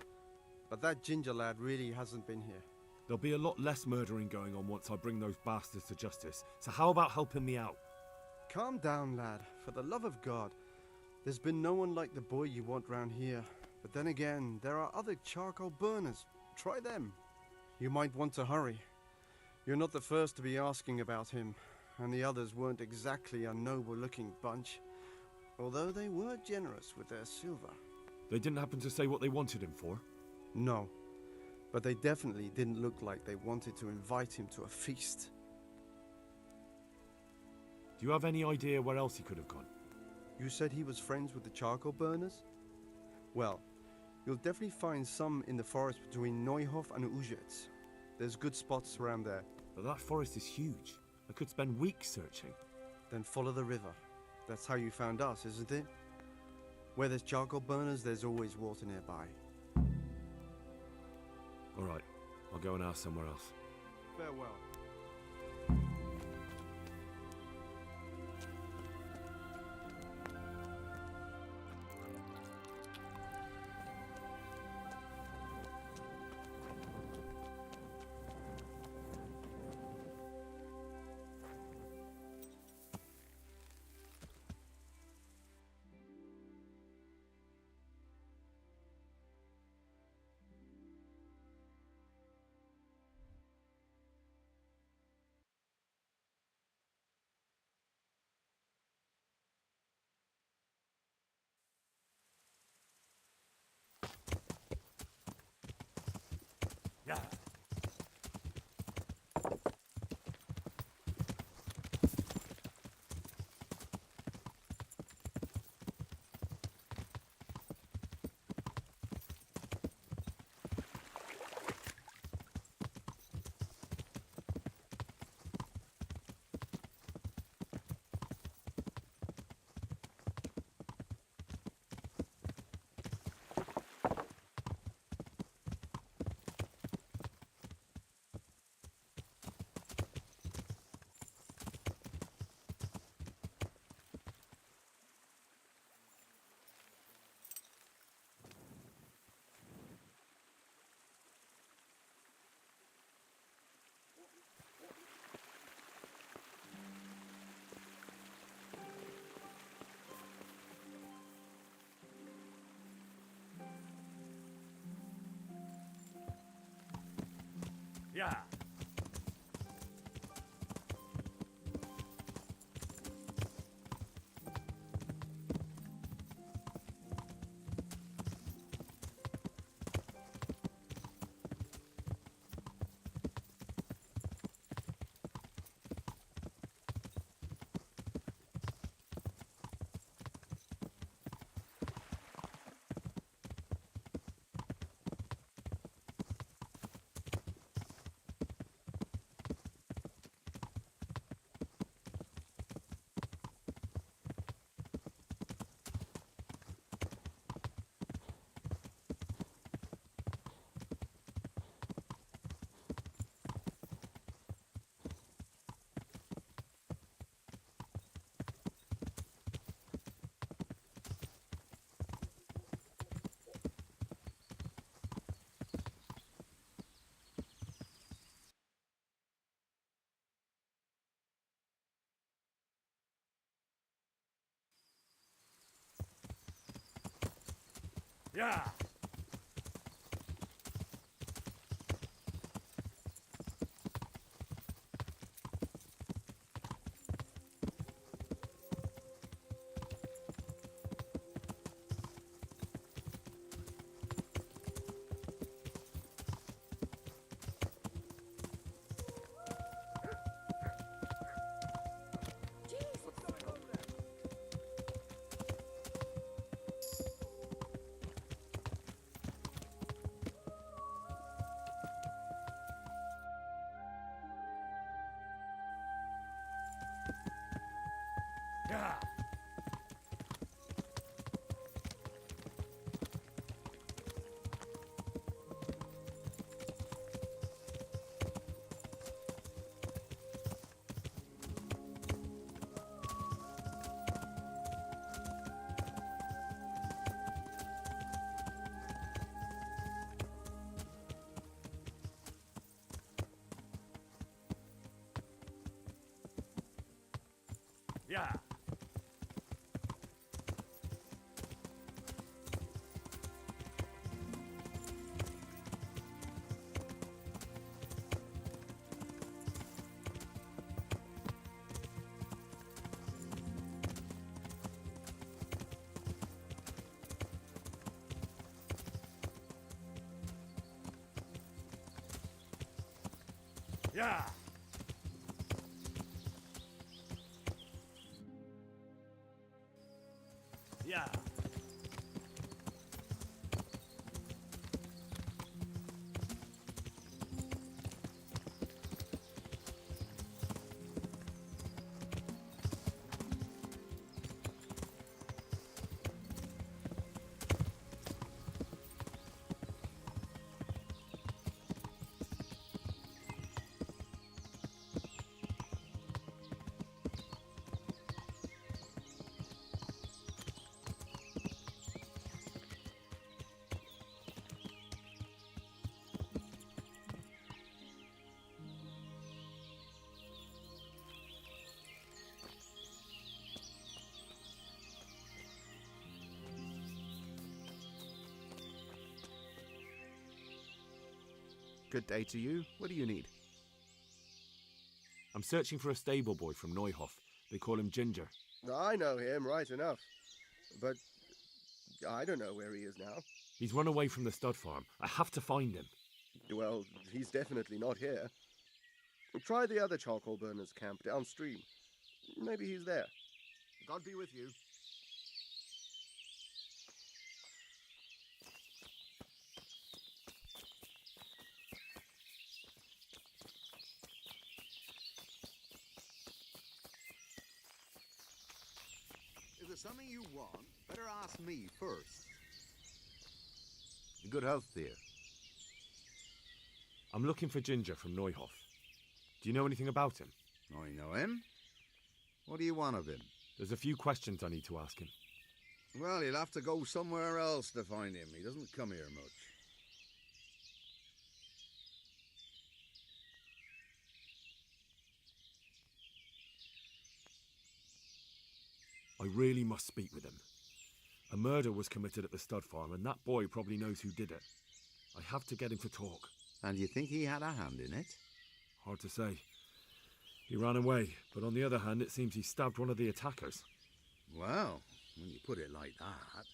but that Ginger lad really hasn't been here. There'll be a lot less murdering going on once I bring those bastards to justice, so how about helping me out? Calm down, lad. For the love of God. There's been no one like the boy you want round here. But then again, there are other charcoal burners. Try them. You might want to hurry. You're not the first to be asking about him, and the others weren't exactly a noble-looking bunch, although they were generous with their silver. They didn't happen to say what they wanted him for? No, but they definitely didn't look like they wanted to invite him to a feast. Do you have any idea where else he could have gone? You said he was friends with the charcoal burners? Well, you'll definitely find some in the forest between Neuhof and Uzhets. There's good spots around there. But that forest is huge. I could spend weeks searching. Then follow the river. That's how you found us, isn't it? Where there's charcoal burners, there's always water nearby. All right, I'll go and ask somewhere else. Farewell. Yeah. Yeah. Yeah. Yeah. Yeah. Yeah. Good day to you. What do you need? I'm searching for a stable boy from Neuhof. They call him Ginger. I know him, right enough. But I don't know where he is now. He's run away from the stud farm. I have to find him. Well, he's definitely not here. Try the other charcoal burners' camp downstream. Maybe he's there. God be with you. If there's something you want, better ask me first. Good health, dear. I'm looking for Ginger from Neuhof. Do you know anything about him? I know him. What do you want of him? There's a few questions I need to ask him. Well, you'll have to go somewhere else to find him. He doesn't come here much. I really must speak with him. A murder was committed at the stud farm, and that boy probably knows who did it. I have to get him to talk. And you think he had a hand in it? Hard to say. He ran away, but on the other hand, it seems he stabbed one of the attackers. Well, when you put it like that,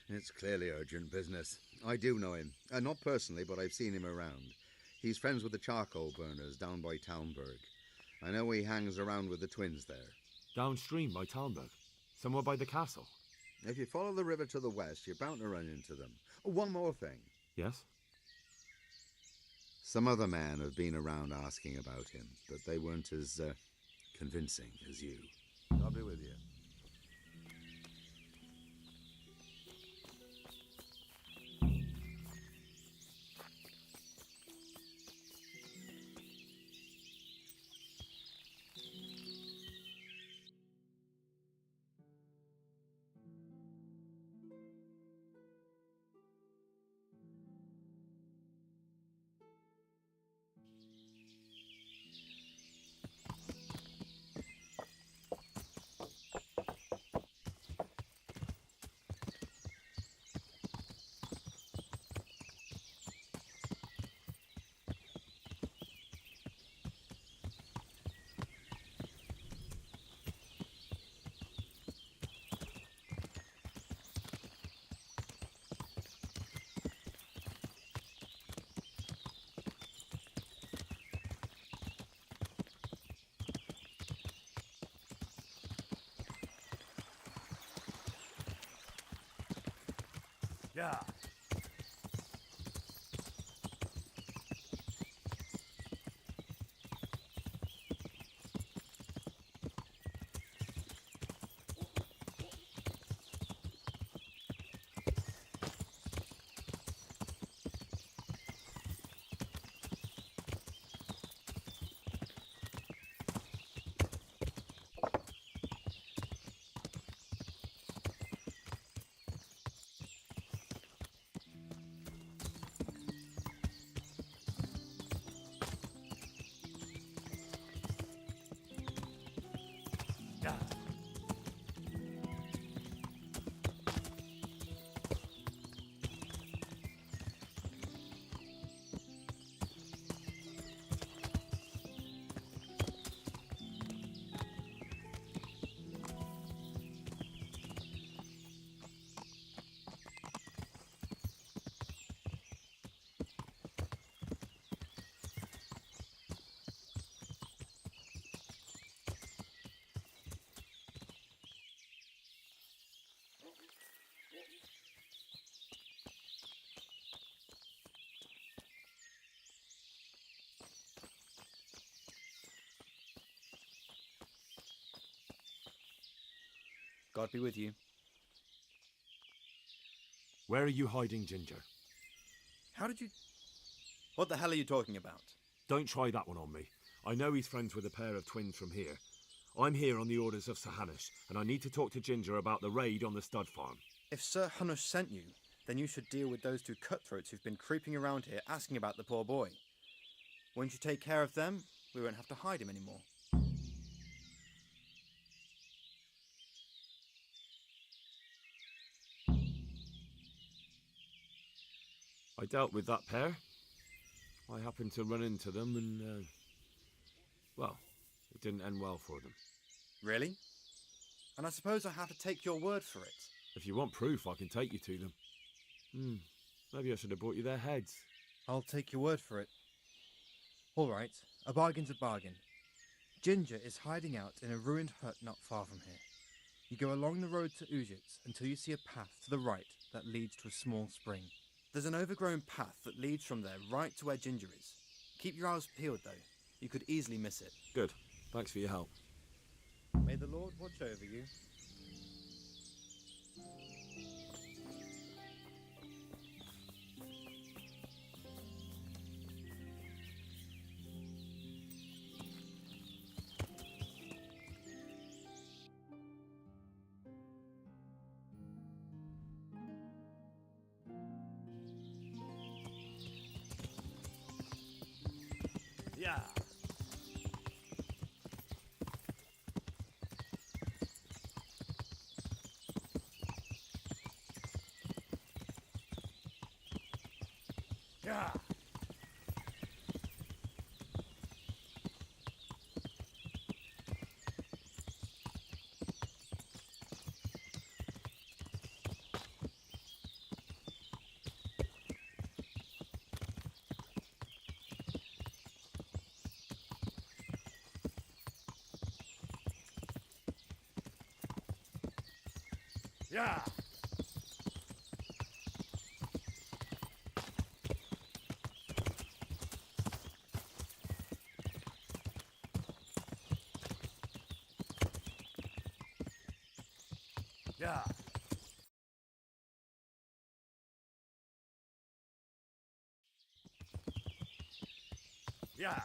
it's clearly urgent business. I do know him. Not personally, but I've seen him around. He's friends with the charcoal burners down by Townburg. I know he hangs around with the twins there. Downstream by Townburg? Somewhere by the castle? If you follow the river to the west, you're bound to run into them. Oh, one more thing. Yes? Some other men have been around asking about him, but they weren't as convincing as you. I'll be with you. Yeah. God be with you. Where are you hiding Ginger? How did you... What the hell are you talking about? Don't try that one on me. I know he's friends with a pair of twins from here. I'm here on the orders of Sir Hanush, and I need to talk to Ginger about the raid on the stud farm. If Sir Hanush sent you, then you should deal with those two cutthroats who've been creeping around here asking about the poor boy. Once you take care of them, we won't have to hide him anymore. I dealt with that pair. I happened to run into them and, well, it didn't end well for them. Really? And I suppose I have to take your word for it. If you want proof, I can take you to them. Maybe I should have brought you their heads. I'll take your word for it. All right, a bargain's a bargain. Ginger is hiding out in a ruined hut not far from here. You go along the road to Ujits until you see a path to the right that leads to a small spring. There's an overgrown path that leads from there right to where Ginger is. Keep your eyes peeled, though. You could easily miss it. Good. Thanks for your help. May the Lord watch over you. Yeah. Yeah. Yeah. Yeah. Yeah.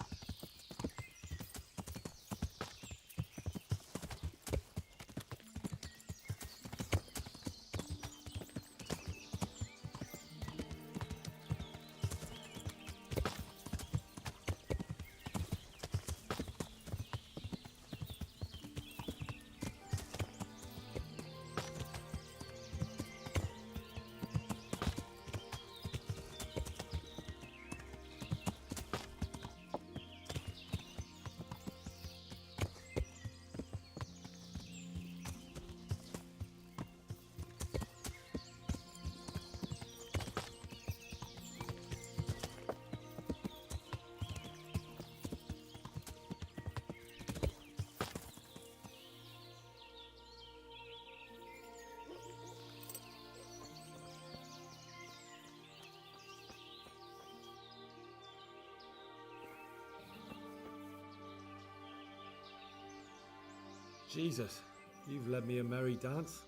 Jesus, you've led me a merry dance.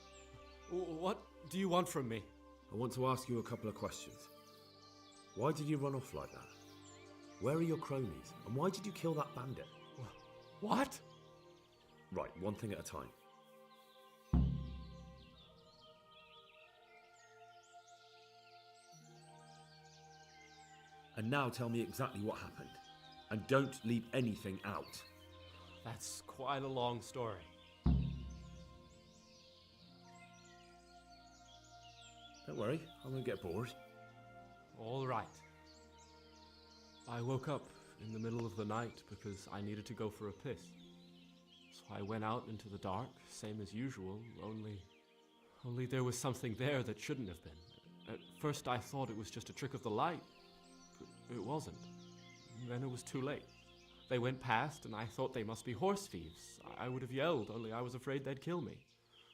What do you want from me? I want to ask you a couple of questions. Why did you run off like that? Where are your cronies? And why did you kill that bandit? What? Right, one thing at a time. And now tell me exactly what happened. And don't leave anything out. That's quite a long story. Don't worry, I won't get bored. All right. I woke up in the middle of the night because I needed to go for a piss. So I went out into the dark, same as usual, only there was something there that shouldn't have been. At first I thought it was just a trick of the light, but it wasn't. Then it was too late. They went past and I thought they must be horse thieves. I would have yelled, only I was afraid they'd kill me.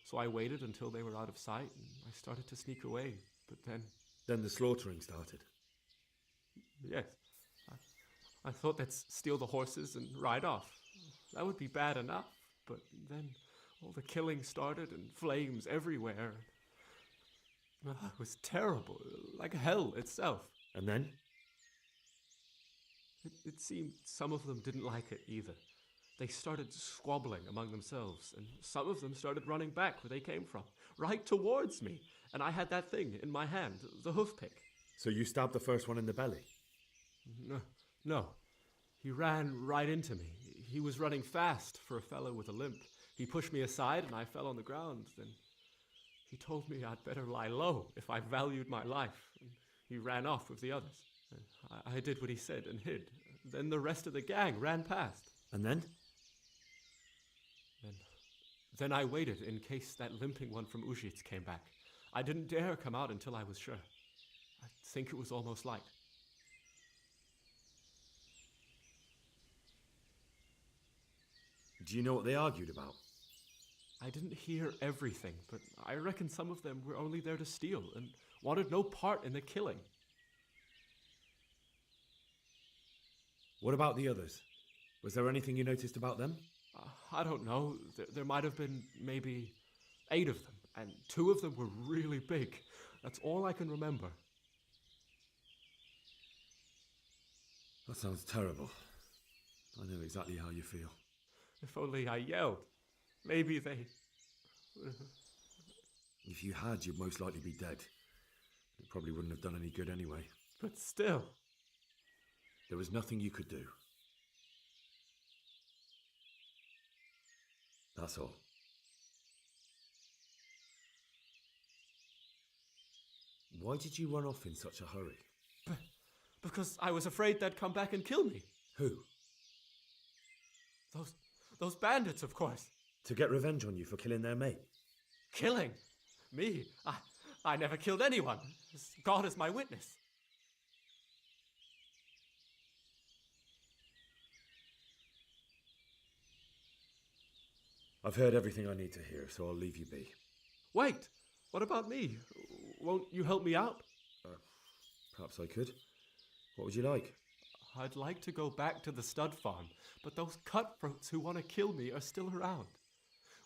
So I waited until they were out of sight and I started to sneak away, but then... Then the slaughtering started? Yes. I thought they'd steal the horses and ride off. That would be bad enough, but then all the killing started and flames everywhere. It was terrible, like hell itself. And then? It seemed some of them didn't like it either. They started squabbling among themselves, and some of them started running back where they came from, right towards me. And I had that thing in my hand, the hoof pick. So you stabbed the first one in the belly? No. He ran right into me. He was running fast for a fellow with a limp. He pushed me aside and I fell on the ground. Then he told me I'd better lie low if I valued my life. And he ran off with the others. I did what he said and hid. Then the rest of the gang ran past. And then? Then I waited in case that limping one from Ujits came back. I didn't dare come out until I was sure. I think it was almost light. Do you know what they argued about? I didn't hear everything, but I reckon some of them were only there to steal and wanted no part in the killing. What about the others? Was there anything you noticed about them? I don't know. There might have been maybe 8 of them, and 2 of them were really big. That's all I can remember. That sounds terrible. I know exactly how you feel. If only I yelled. Maybe they... If you had, you'd most likely be dead. It probably wouldn't have done any good anyway. But still... There was nothing you could do. That's all. Why did you run off in such a hurry? Because I was afraid they'd come back and kill me. Who? Those bandits, of course. To get revenge on you for killing their mate? Killing? Me? I never killed anyone. God is my witness. I've heard everything I need to hear, so I'll leave you be. Wait! What about me? Won't you help me out? Perhaps I could. What would you like? I'd like to go back to the stud farm, but those cutthroats who want to kill me are still around.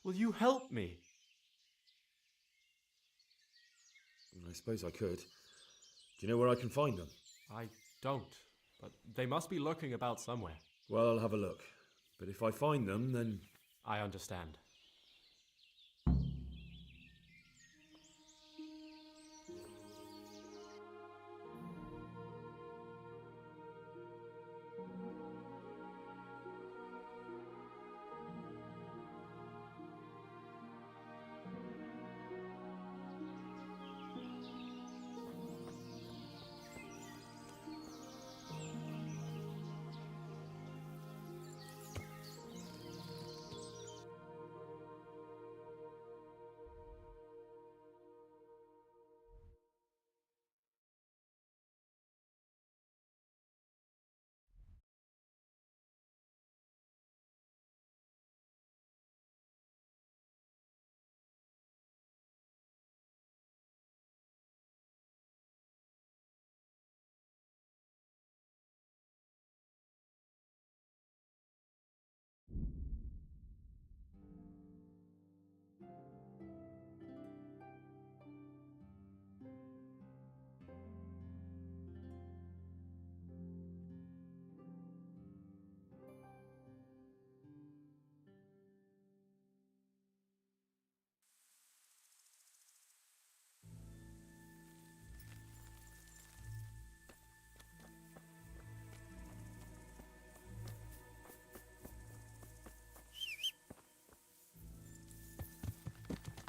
Will you help me? I suppose I could. Do you know where I can find them? I don't, but they must be lurking about somewhere. Well, I'll have a look. But if I find them, then... I understand.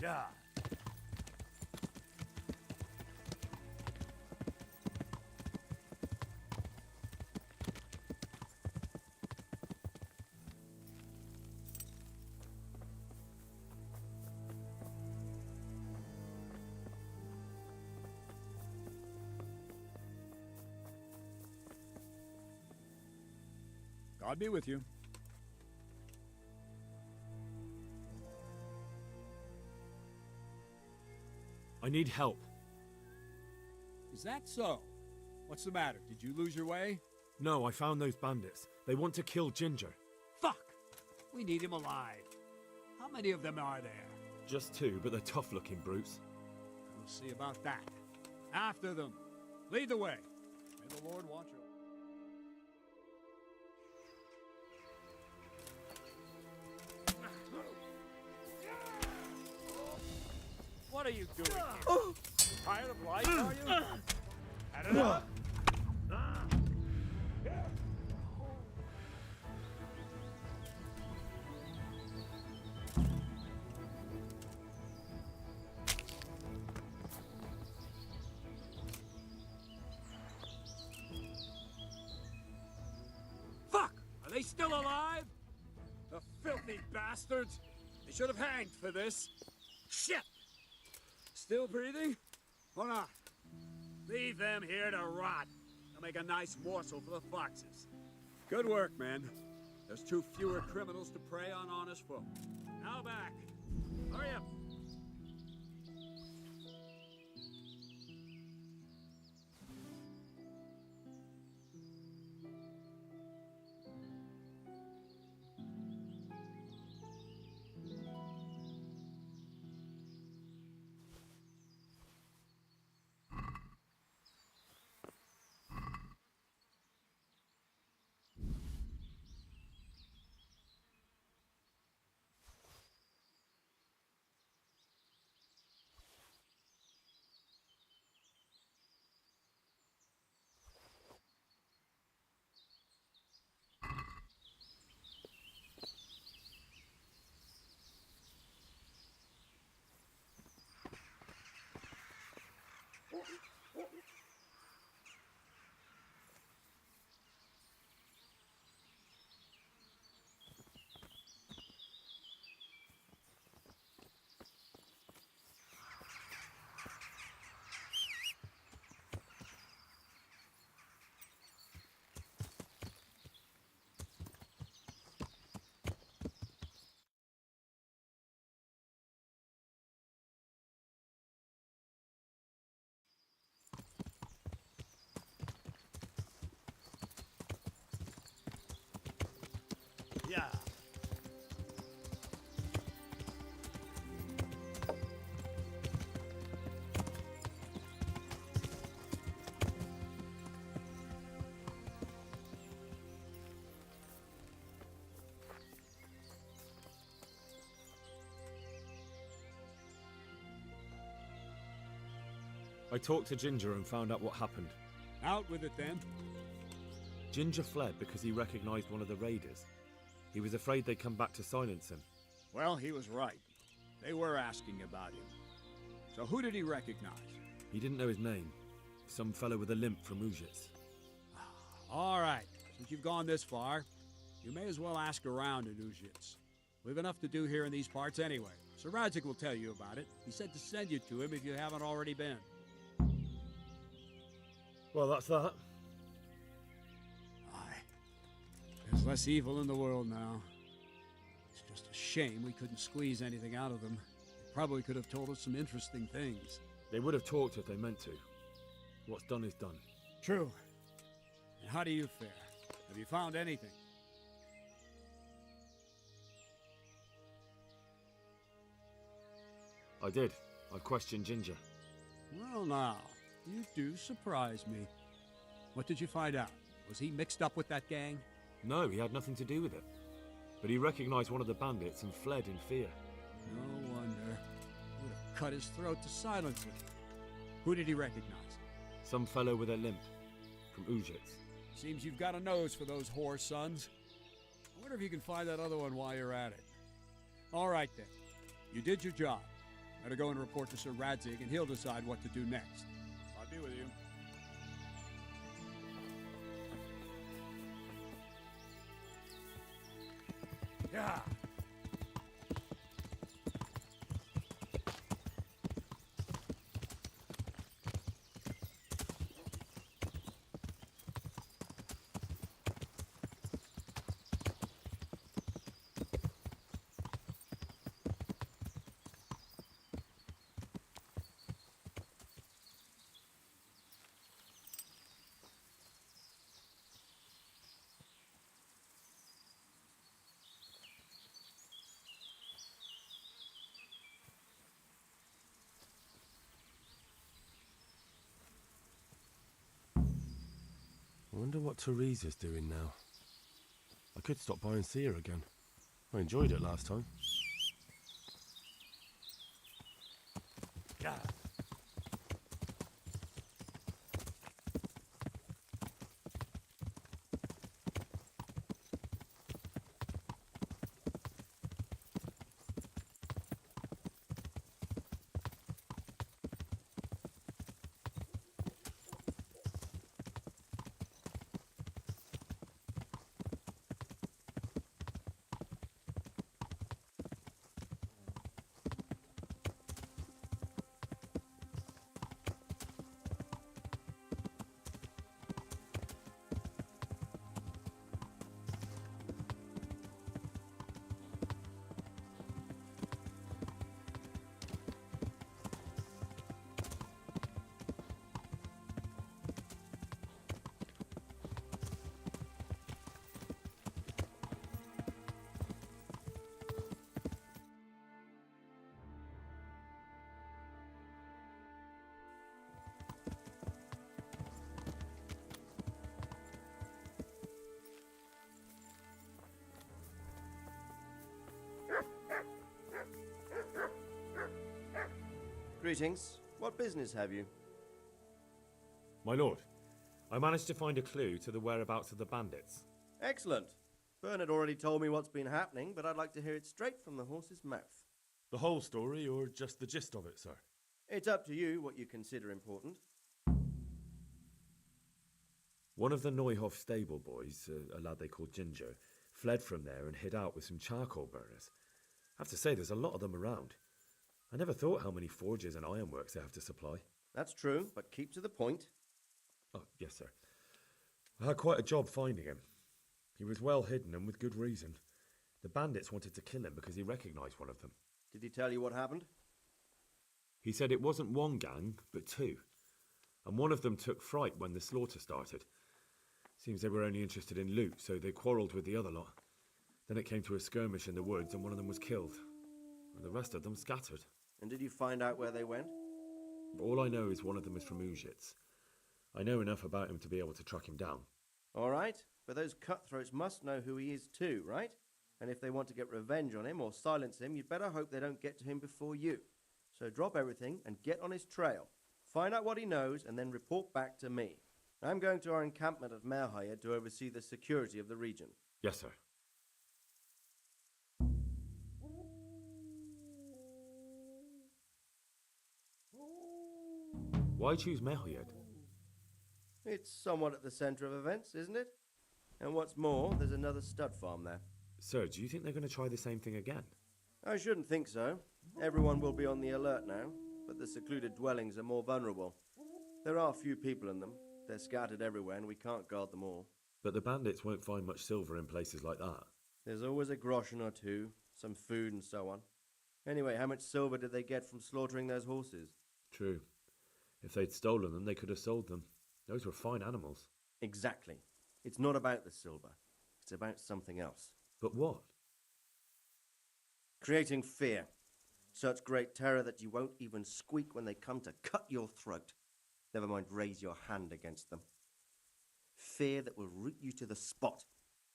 Yeah. God be with you. I need help. Is that so? What's the matter? Did you lose your way? No, I found those bandits. They want to kill Ginger. Fuck! We need him alive. How many of them are there? Just 2, but they're tough-looking brutes. We'll see about that. After them. Lead the way. May the Lord watch over. What are you doing here? Tired of life, are you? Had enough? Fuck! Are they still alive? The filthy bastards! They should have hanged for this. Shit! Still breathing? Or not? Leave them here to rot. They'll make a nice morsel for the foxes. Good work, men. There's 2 fewer criminals to prey on honest folk. Now back. Hurry up. Yeah. I talked to Ginger and found out what happened. Out with it, then. Ginger fled because he recognized one of the raiders. He was afraid they'd come back to silence him. Well, he was right. They were asking about him. So who did he recognize? He didn't know his name. Some fellow with a limp from Uzhitz. All right. Since you've gone this far, you may as well ask around in Uzhitz. We've enough to do here in these parts anyway. Sir Radzik will tell you about it. He said to send you to him if you haven't already been. Well, that's that. There's less evil in the world now. It's just a shame we couldn't squeeze anything out of them. They probably could have told us some interesting things. They would have talked if they meant to. What's done is done. True. And how do you fare? Have you found anything? I did. I questioned Ginger. Well, now, you do surprise me. What did you find out? Was he mixed up with that gang? No, he had nothing to do with it. But he recognized one of the bandits and fled in fear. No wonder. Would have cut his throat to silence him. Who did he recognize? Some fellow with a limp. From Uzhitz. Seems you've got a nose for those whore sons. I wonder if you can find that other one while you're at it. All right, then. You did your job. Better go and report to Sir Radzig, and he'll decide what to do next. I'll be with you. Yeah. I wonder what Teresa's doing now. I could stop by and see her again. I enjoyed it last time. Yeah. Greetings. What business have you? My lord, I managed to find a clue to the whereabouts of the bandits. Excellent. Bernard already told me what's been happening, but I'd like to hear it straight from the horse's mouth. The whole story, or just the gist of it, sir? It's up to you what you consider important. One of the Neuhoff stable boys, a lad they called Ginger, fled from there and hid out with some charcoal burners. I have to say, there's a lot of them around. I never thought how many forges and ironworks they have to supply. That's true, but keep to the point. Oh, yes, sir. I had quite a job finding him. He was well hidden and with good reason. The bandits wanted to kill him because he recognised one of them. Did he tell you what happened? He said it wasn't one gang, but two. And one of them took fright when the slaughter started. Seems they were only interested in loot, so they quarrelled with the other lot. Then it came to a skirmish in the woods and one of them was killed. And the rest of them scattered. And did you find out where they went? All I know is one of them is from Uzhitz. I know enough about him to be able to track him down. All right, but those cutthroats must know who he is too, right? And if they want to get revenge on him or silence him, you'd better hope they don't get to him before you. So drop everything and get on his trail. Find out what he knows and then report back to me. I'm going to our encampment at Merhayed to oversee the security of the region. Yes, sir. Why choose Merhayed? It's somewhat at the centre of events, isn't it? And what's more, there's another stud farm there. Sir, do you think they're going to try the same thing again? I shouldn't think so. Everyone will be on the alert now, but the secluded dwellings are more vulnerable. There are few people in them. They're scattered everywhere and we can't guard them all. But the bandits won't find much silver in places like that. There's always a groschen or two, some food and so on. Anyway, how much silver did they get from slaughtering those horses? True. If they'd stolen them, they could have sold them. Those were fine animals. Exactly. It's not about the silver. It's about something else. But what? Creating fear. Such great terror that you won't even squeak when they come to cut your throat. Never mind raise your hand against them. Fear that will root you to the spot,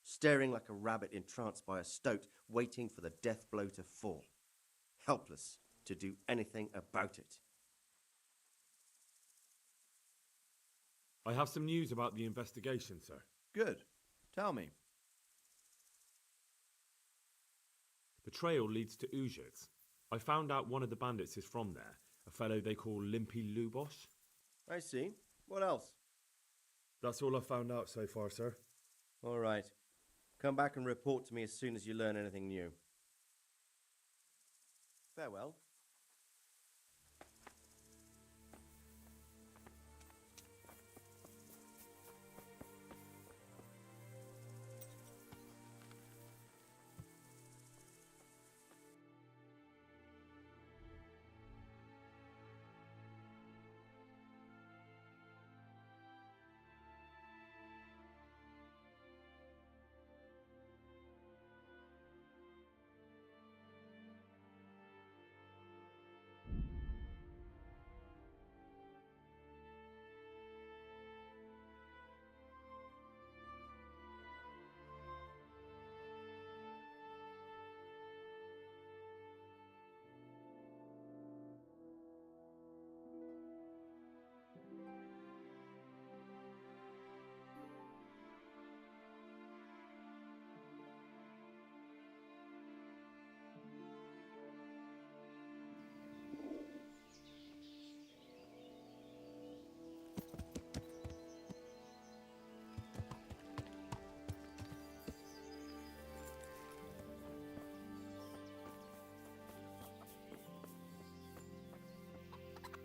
staring like a rabbit entranced by a stoat, waiting for the death blow to fall. Helpless to do anything about it. I have some news about the investigation, sir. Good. Tell me. The trail leads to Uzhitz. I found out one of the bandits is from there, a fellow they call Limpy Lubos. I see. What else? That's all I found out so far, sir. All right. Come back and report to me as soon as you learn anything new. Farewell.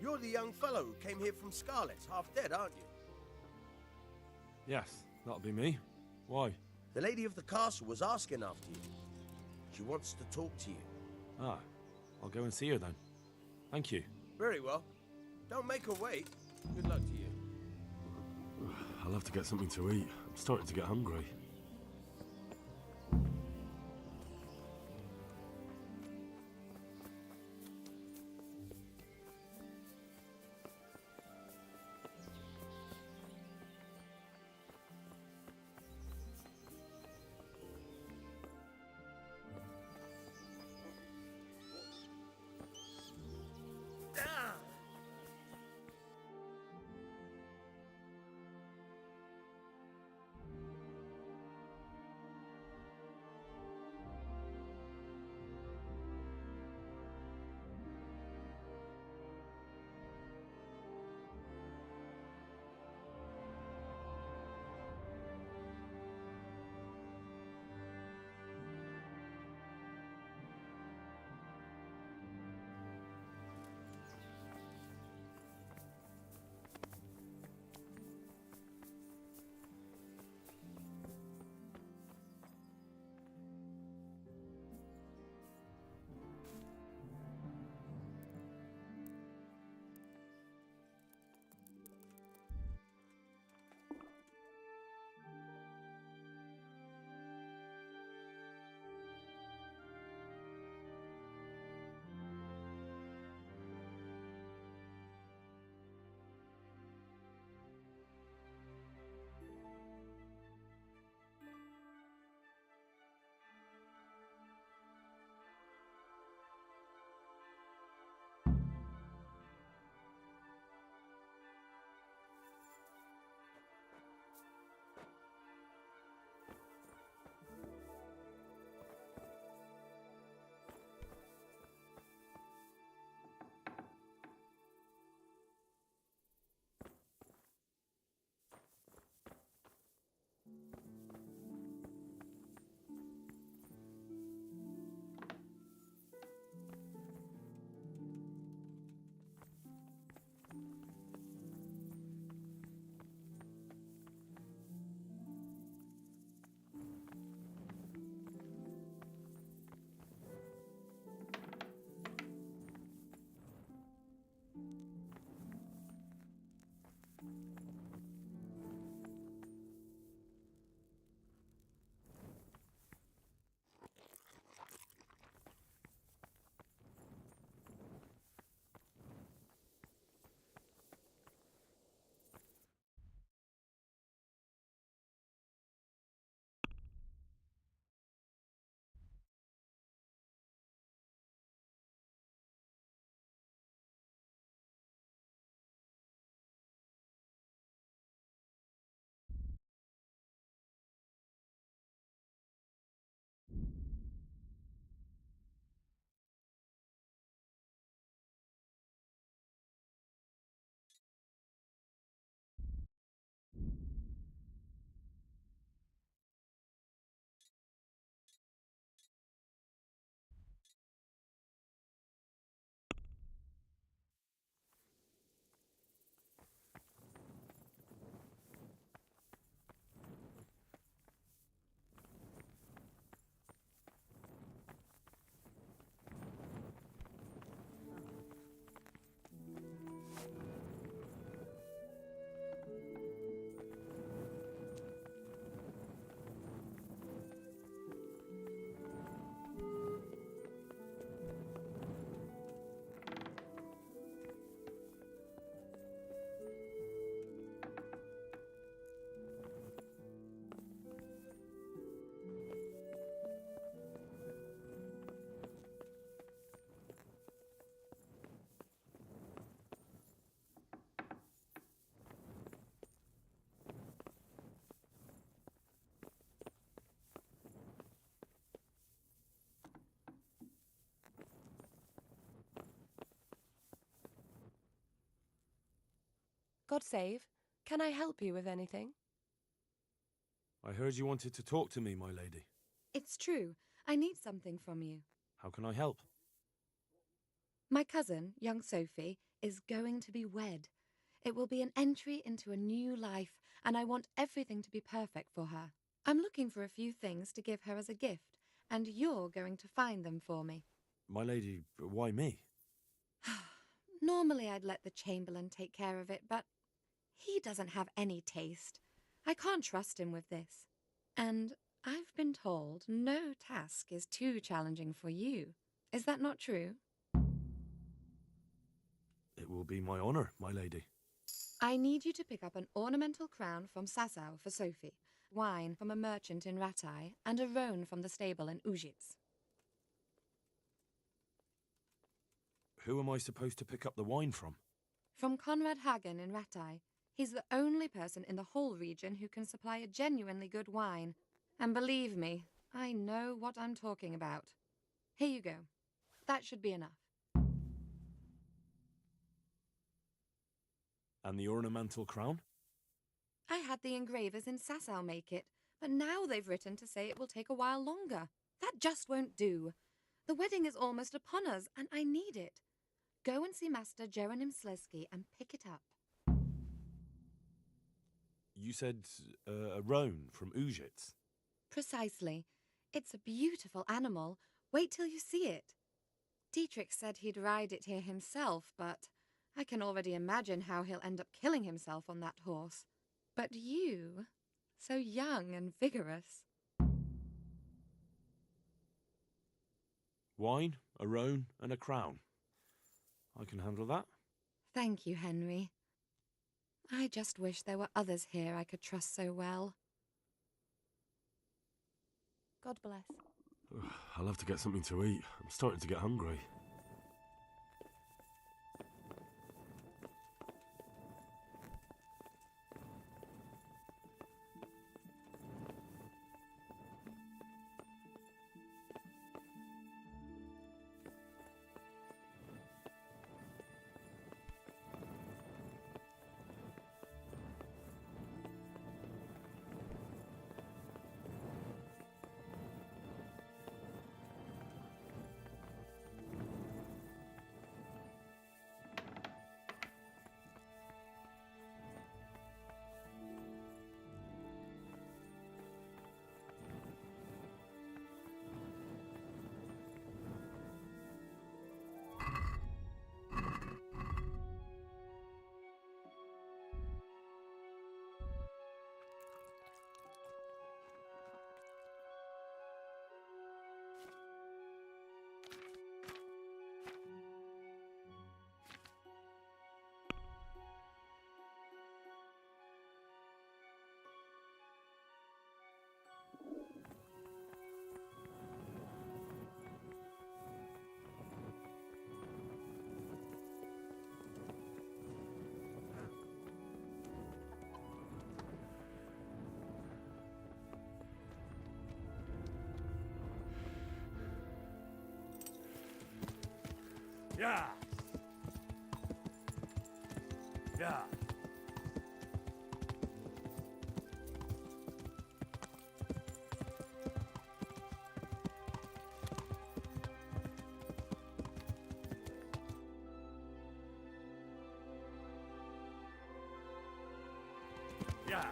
You're the young fellow who came here from Scarlet's, half dead, aren't you? Yes, that'll be me. Why? The lady of the castle was asking after you. She wants to talk to you. Ah, I'll go and see her then. Thank you. Very well. Don't make her wait. Good luck to you. I'll have to get something to eat. I'm starting to get hungry. God save. Can I help you with anything? I heard you wanted to talk to me, my lady. It's true. I need something from you. How can I help? My cousin, young Sophie, is going to be wed. It will be an entry into a new life, and I want everything to be perfect for her. I'm looking for a few things to give her as a gift, and you're going to find them for me. My lady, why me? Normally I'd let the Chamberlain take care of it, but he doesn't have any taste. I can't trust him with this. And I've been told no task is too challenging for you. Is that not true? It will be my honour, my lady. I need you to pick up an ornamental crown from Sasau for Sophie, wine from a merchant in Ratai, and a roan from the stable in Ujits. Who am I supposed to pick up the wine from? From Conrad Hagen in Ratai. He's the only person in the whole region who can supply a genuinely good wine. And believe me, I know what I'm talking about. Here you go. That should be enough. And the ornamental crown? I had the engravers in Sasau make it, but now they've written to say it will take a while longer. That just won't do. The wedding is almost upon us, and I need it. Go and see Master Jeronim Slesky and pick it up. You said a roan from Ujits. Precisely. It's a beautiful animal. Wait till you see it. Dietrich said he'd ride it here himself, but I can already imagine how he'll end up killing himself on that horse. But you, so young and vigorous. Wine, a roan, and a crown. I can handle that. Thank you, Henry. I just wish there were others here I could trust so well. God bless. I'll have to get something to eat. I'm starting to get hungry. Yeah. Yeah. Yeah.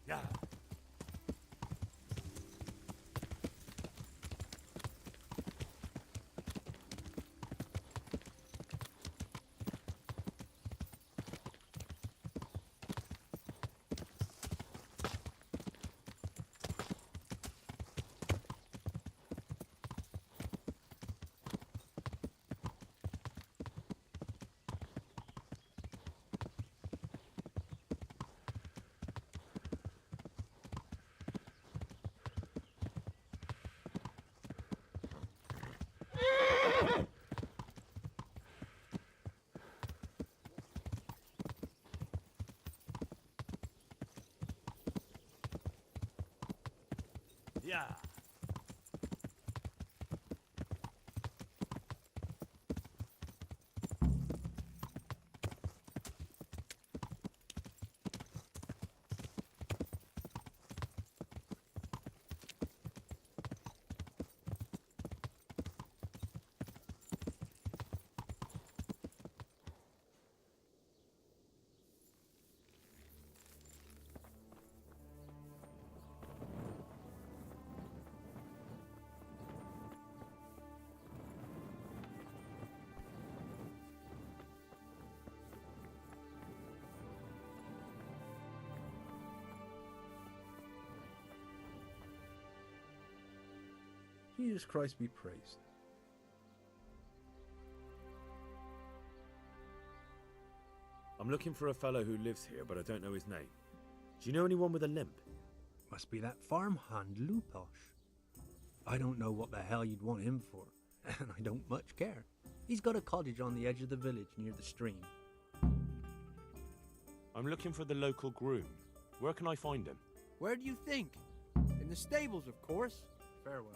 Yeah. Yeah. Jesus Christ be praised. I'm looking for a fellow who lives here, but I don't know his name. Do you know anyone with a limp? Must be that farmhand Luposh. I don't know what the hell you'd want him for, and I don't much care. He's got a cottage on the edge of the village near the stream. I'm looking for the local groom. Where can I find him? Where do you think? In the stables, of course. Farewell.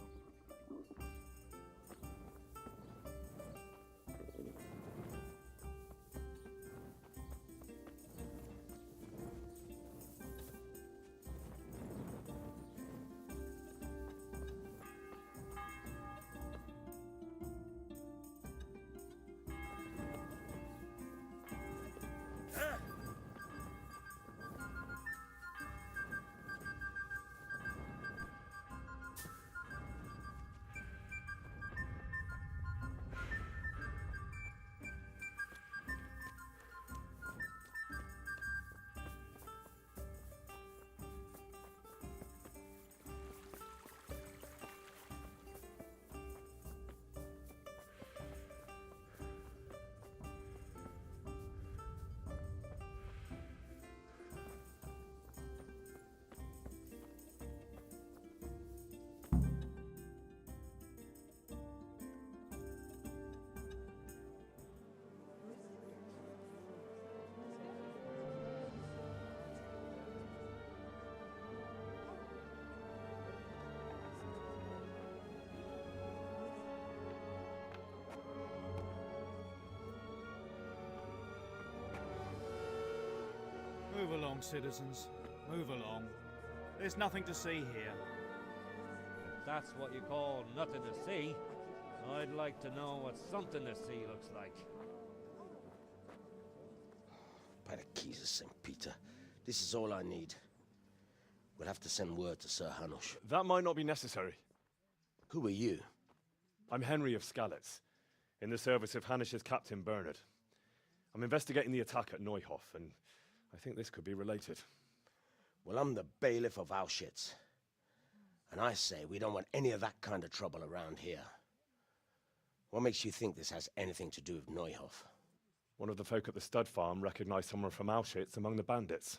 Move along, citizens. Move along. There's nothing to see here. If that's what you call nothing to see, I'd like to know what something to see looks like. By the keys of St. Peter, this is all I need. We'll have to send word to Sir Hanush. That might not be necessary. Who are you? I'm Henry of Skalitz, in the service of Hanush's Captain Bernard. I'm investigating the attack at Neuhof, and I think this could be related. Well, I'm the bailiff of Auschwitz. And I say we don't want any of that kind of trouble around here. What makes you think this has anything to do with Neuhof? One of the folk at the stud farm recognized someone from Auschwitz among the bandits.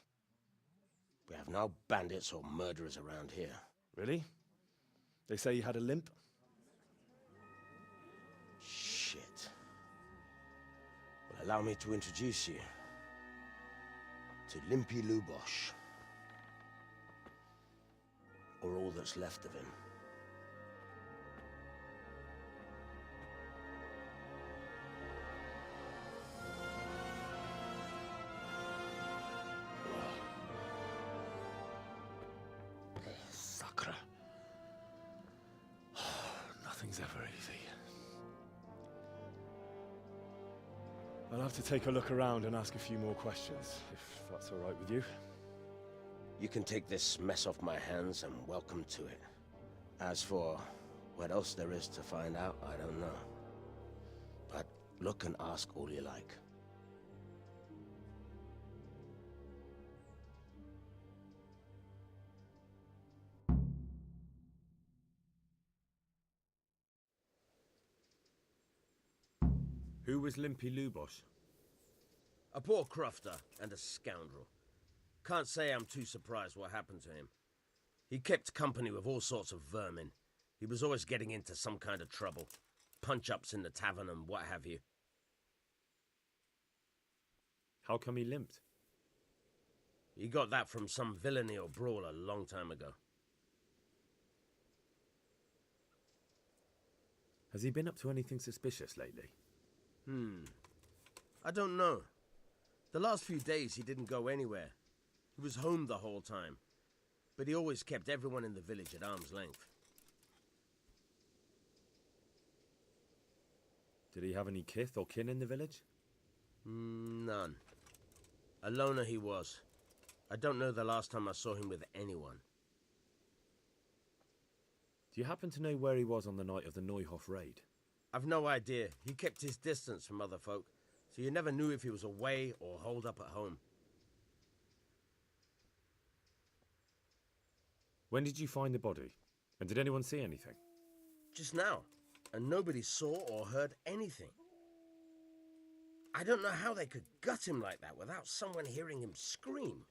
We have no bandits or murderers around here. Really? They say he had a limp? Shit. Well, allow me to introduce you to Limpy Lubosh. Or all that's left of him. Sacre. Nothing's ever easy. I'll have to take a look around and ask a few more questions, if that's all right with you. You can take this mess off my hands and welcome to it. As for what else there is to find out, I don't know. But look and ask all you like. Who was Limpy Lubosh? A poor crofter and a scoundrel. Can't say I'm too surprised what happened to him. He kept company with all sorts of vermin. He was always getting into some kind of trouble. Punch-ups in the tavern and what have you. How come he limped? He got that from some villainy or brawl a long time ago. Has he been up to anything suspicious lately? I don't know. The last few days he didn't go anywhere. He was home the whole time. But he always kept everyone in the village at arm's length. Did he have any kith or kin in the village? None. A loner he was. I don't know the last time I saw him with anyone. Do you happen to know where he was on the night of the Neuhof raid? I've no idea. He kept his distance from other folk, so you never knew if he was away or holed up at home. When did you find the body? And did anyone see anything? Just now, and nobody saw or heard anything. I don't know how they could gut him like that without someone hearing him scream.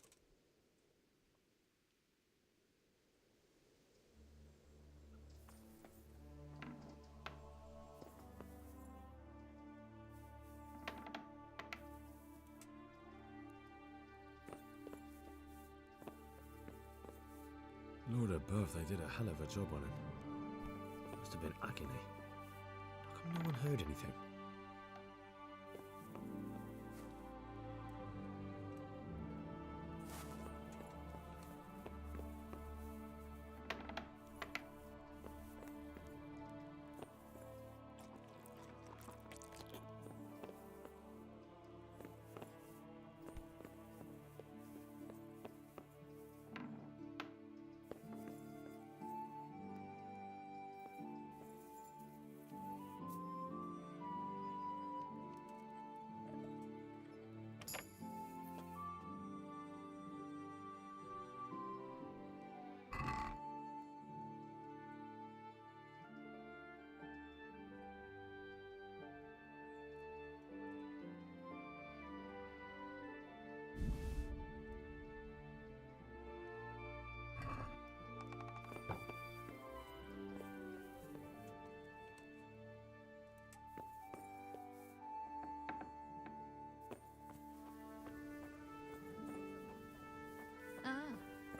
Lord above, they did a hell of a job on him. Must have been agony. How come no one heard anything?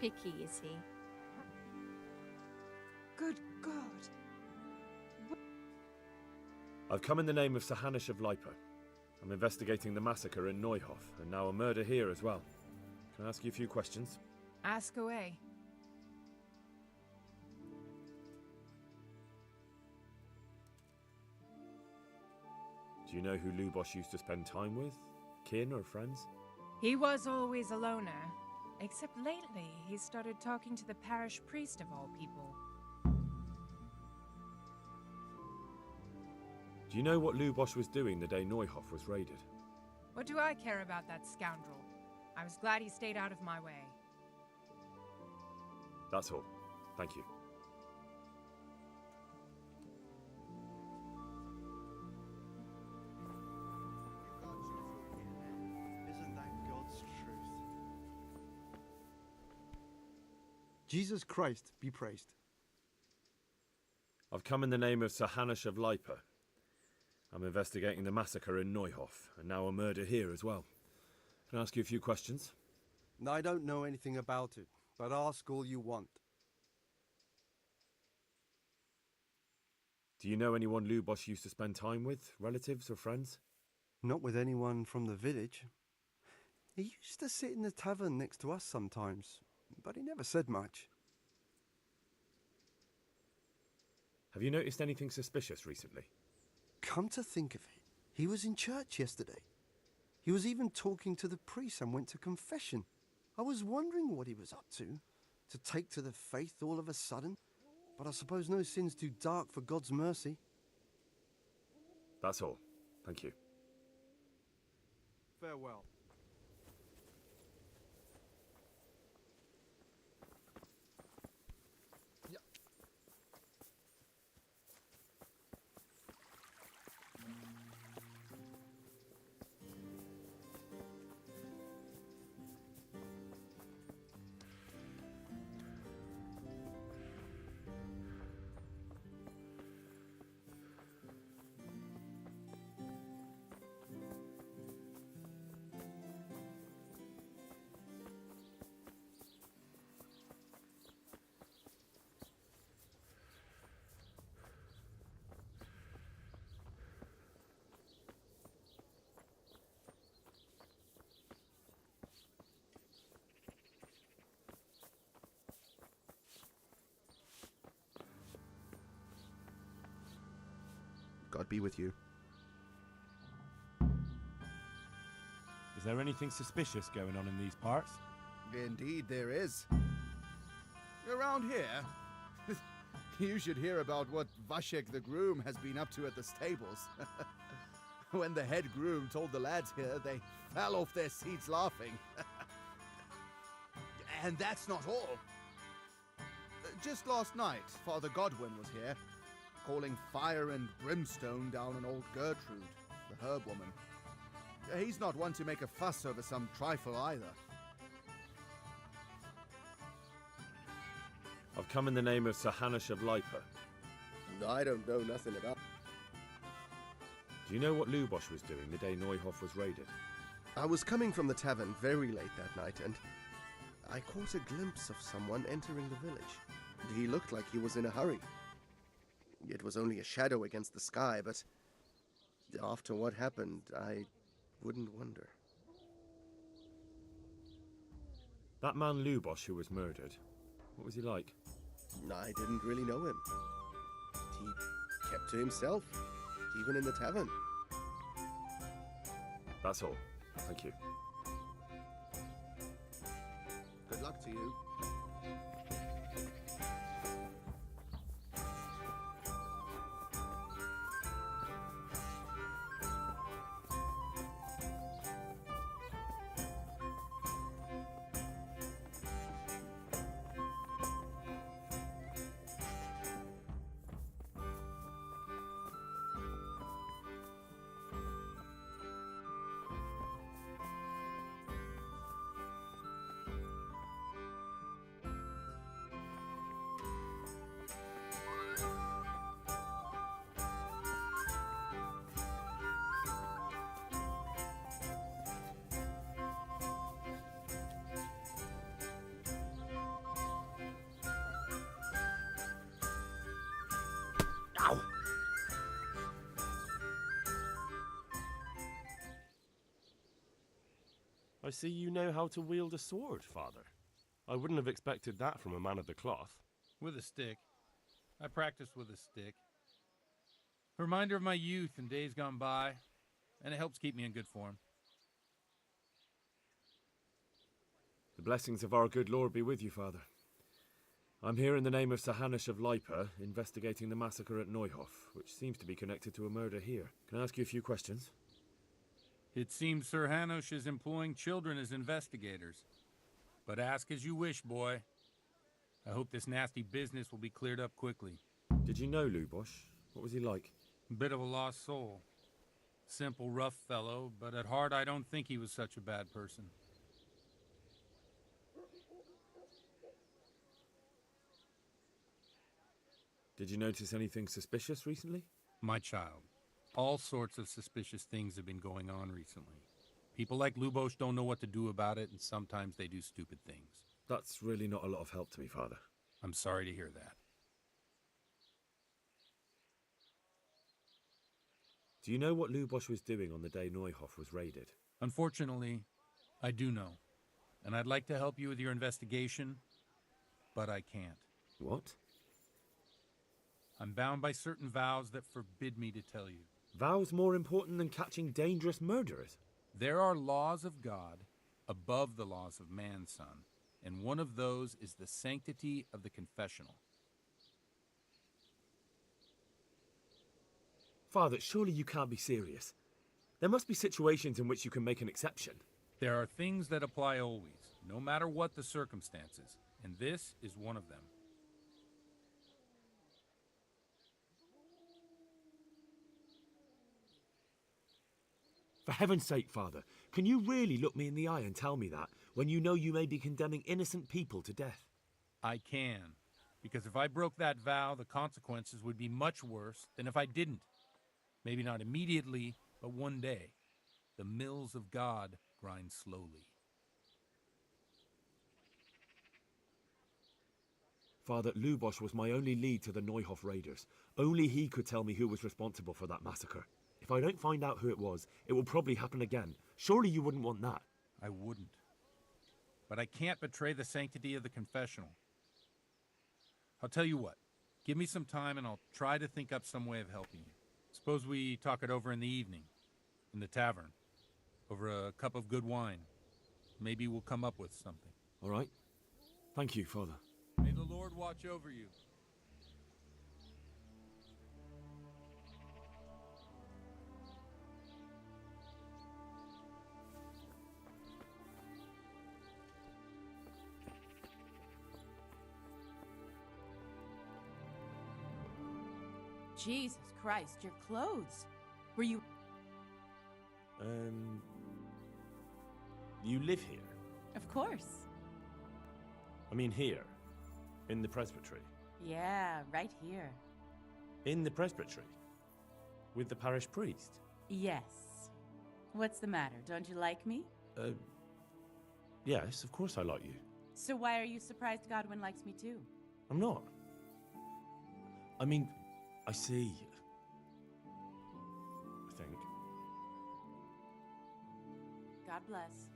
Picky, is he? Good God. I've come in the name of Sir Hanish of Lipa. I'm investigating the massacre in Neuhof, and now a murder here as well. Can I ask you a few questions? Ask away. Do you know who Lubosh used to spend time with? Kin or friends? He was always a loner. Except lately, he started talking to the parish priest of all people. Do you know what Lubosh was doing the day Neuhof was raided? What do I care about that scoundrel? I was glad he stayed out of my way. That's all. Thank you. Isn't that God's truth? Jesus Christ be praised. I've come in the name of Sir Hanish of Lipa. I'm investigating the massacre in Neuhof, and now a murder here as well. Can I ask you a few questions? I don't know anything about it, but ask all you want. Do you know anyone Lubosh used to spend time with? Relatives or friends? Not with anyone from the village. He used to sit in the tavern next to us sometimes, but he never said much. Have you noticed anything suspicious recently? Come to think of it, he was in church yesterday. He was even talking to the priest and went to confession. I was wondering what he was up to take to the faith all of a sudden. But I suppose no sin's too dark for God's mercy. That's all. Thank you. Farewell. God be with you. Is there anything suspicious going on in these parts? Indeed there is. Around here, you should hear about what Vashek the groom has been up to at the stables. When the head groom told the lads here, they fell off their seats laughing. And that's not all. Just last night, Father Godwin was here, calling fire and brimstone down on old Gertrude, the herb woman. He's not one to make a fuss over some trifle either. I've come in the name of Sir Hanush of Lipa. I don't know nothing about. Do you know what Lubosh was doing the day Neuhof was raided? I was coming from the tavern very late that night, and I caught a glimpse of someone entering the village. He looked like he was in a hurry. It was only a shadow against the sky, but after what happened, I wouldn't wonder. That man Lubosh who was murdered, what was he like? I didn't really know him. He kept to himself, even in the tavern. That's all. Thank you. Good luck to you. I see you know how to wield a sword, Father. I wouldn't have expected that from a man of the cloth. With a stick. I practice with a stick. A reminder of my youth and days gone by, and it helps keep me in good form. The blessings of our good Lord be with you, Father. I'm here in the name of Sir Hanush of Lipa, investigating the massacre at Neuhof, which seems to be connected to a murder here. Can I ask you a few questions? It seems Sir Hanush is employing children as investigators. But ask as you wish, boy. I hope this nasty business will be cleared up quickly. Did you know Lubosh? What was he like? Bit of a lost soul. Simple, rough fellow, but at heart I don't think he was such a bad person. Did you notice anything suspicious recently? My child. All sorts of suspicious things have been going on recently. People like Lubosh don't know what to do about it, and sometimes they do stupid things. That's really not a lot of help to me, Father. I'm sorry to hear that. Do you know what Lubosh was doing on the day Neuhof was raided? Unfortunately, I do know. And I'd like to help you with your investigation, but I can't. What? I'm bound by certain vows that forbid me to tell you. Vows more important than catching dangerous murderers? There are laws of God above the laws of man, son, and one of those is the sanctity of the confessional. Father, surely you can't be serious. There must be situations in which you can make an exception. There are things that apply always, no matter what the circumstances, and this is one of them. For heaven's sake, Father, can you really look me in the eye and tell me that, when you know you may be condemning innocent people to death? I can, because if I broke that vow, the consequences would be much worse than if I didn't. Maybe not immediately, but one day. The mills of God grind slowly. Father, Lubosh was my only lead to the Neuhof raiders. Only he could tell me who was responsible for that massacre. If I don't find out who it was, it will probably happen again. Surely you wouldn't want that. I wouldn't. But I can't betray the sanctity of the confessional. I'll tell you what. Give me some time and I'll try to think up some way of helping you. It's Suppose we talk it over in the evening, in the tavern, over a cup of good wine. Maybe we'll come up with something. All right. Thank you, Father. May the Lord watch over you. Jesus Christ, your clothes. Were you... You live here? Of course. I mean here, in the presbytery. Yeah, right here. In the presbytery? With the parish priest? Yes. What's the matter? Don't you like me? Yes, of course I like you. So why are you surprised Godwin likes me too? I'm not. I mean, I see. I think. God bless.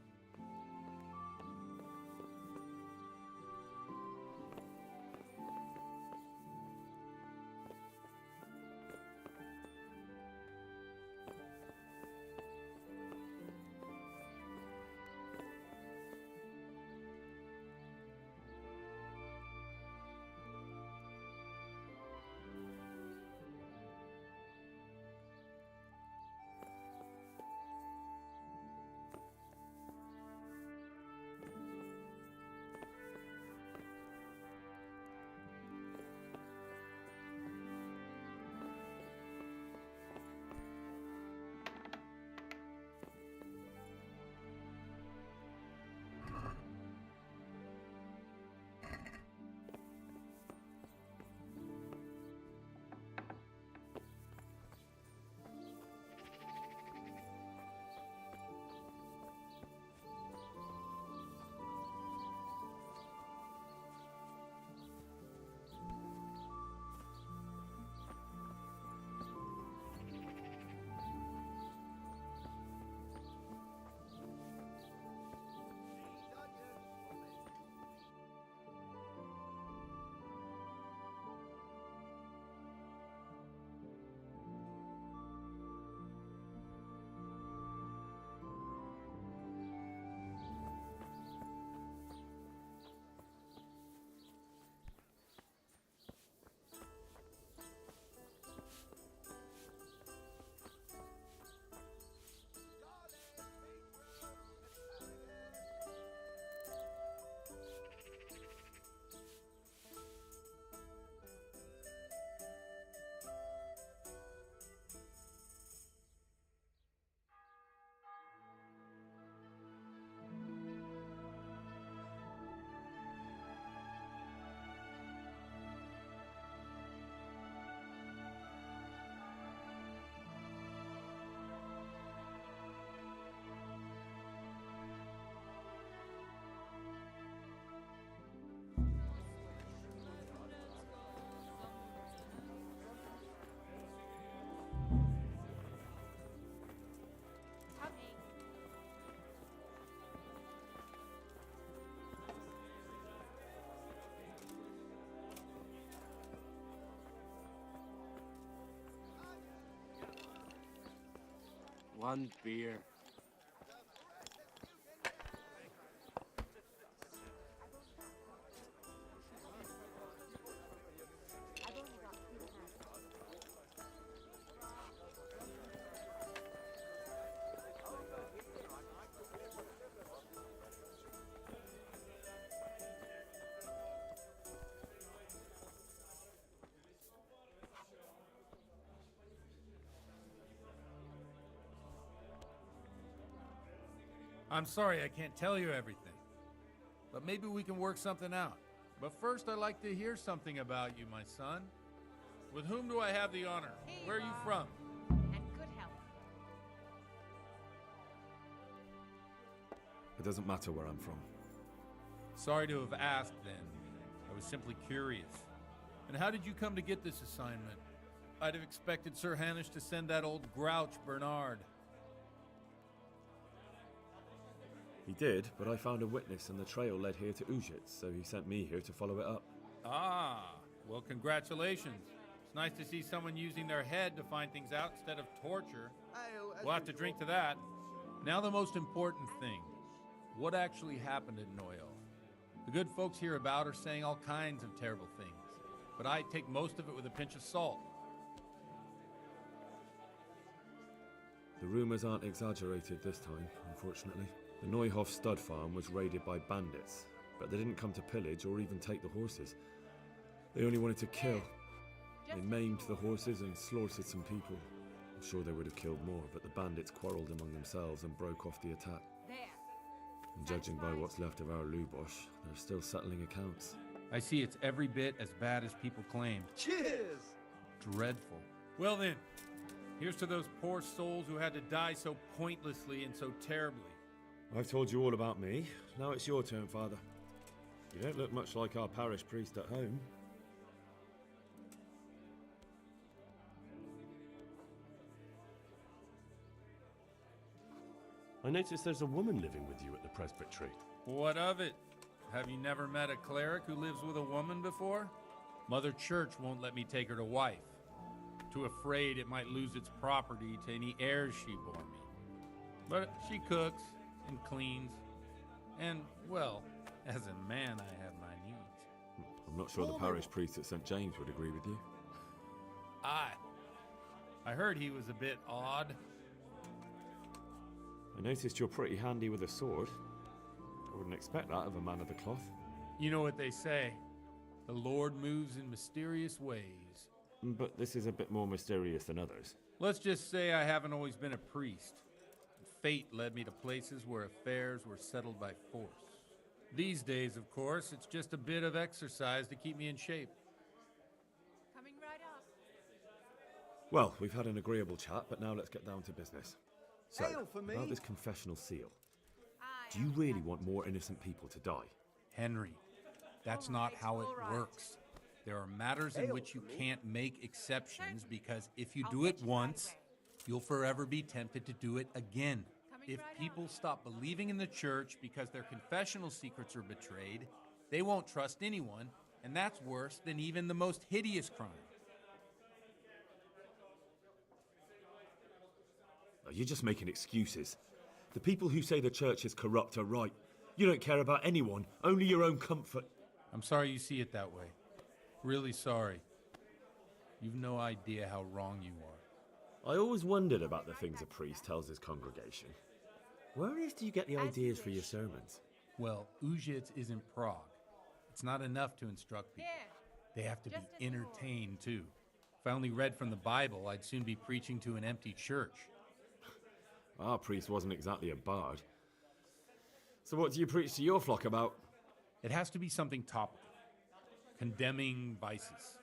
One beer. I'm sorry I can't tell you everything, but maybe we can work something out. But first, I'd like to hear something about you, my son. With whom do I have the honor? Where are you from? And good health. It doesn't matter where I'm from. Sorry to have asked then. I was simply curious. And how did you come to get this assignment? I'd have expected Sir Hanush to send that old grouch, Bernard. He did, but I found a witness and the trail led here to Ujit, so he sent me here to follow it up. Ah, well, congratulations. nice to see someone using their head to find things out instead of torture. We'll have to drink to that. Now the most important thing. What actually happened at Neuhof? The good folks hereabout are saying all kinds of terrible things, but I take most of it with a pinch of salt. The rumours aren't exaggerated this time, unfortunately. The Neuhof stud farm was raided by bandits, but they didn't come to pillage or even take the horses. They only wanted to kill. They maimed the horses and slaughtered some people. I'm sure they would have killed more, but the bandits quarrelled among themselves and broke off the attack. And judging by what's left of our Lubosh, they're still settling accounts. I see it's every bit as bad as people claimed. Cheers! Dreadful. Well then, here's to those poor souls who had to die so pointlessly and so terribly. I've told you all about me. Now it's your turn, Father. You don't look much like our parish priest at home. I notice there's a woman living with you at the presbytery. What of it? Have you never met a cleric who lives with a woman before? Mother Church won't let me take her to wife. Too afraid it might lose its property to any heirs she bore me. But she cooks and cleans, and, well, as a man I have my needs. I'm not sure the parish priest at St. James would agree with you. I heard he was a bit odd. I noticed you're pretty handy with a sword. I wouldn't expect that of a man of the cloth. You know what they say, the Lord moves in mysterious ways. But this is a bit more mysterious than others. Let's just say I haven't always been a priest. Fate led me to places where affairs were settled by force. These days, of course, it's just a bit of exercise to keep me in shape. Coming right up. Well, we've had an agreeable chat, but now let's get down to business. So, Ale for me. about this confessional seal. Do you really want more innocent people to die? Henry, that's not how it works. There are matters in which you can't make exceptions because if you do it once, you'll forever be tempted to do it again. If people stop believing in the church because their confessional secrets are betrayed, they won't trust anyone, and that's worse than even the most hideous crime. Oh, you're just making excuses. The people who say the church is corrupt are right. You don't care about anyone, only your own comfort. I'm sorry you see it that way. Really sorry. You've no idea how wrong you are. I always wondered about the things a priest tells his congregation. Where on earth do you get the ideas for your sermons? Well, Ujits is in Prague. It's not enough to instruct people. They have to be entertained, too. If I only read from the Bible, I'd soon be preaching to an empty church. Our priest wasn't exactly a bard. So what do you preach to your flock about? It has to be something topical. Condemning vices.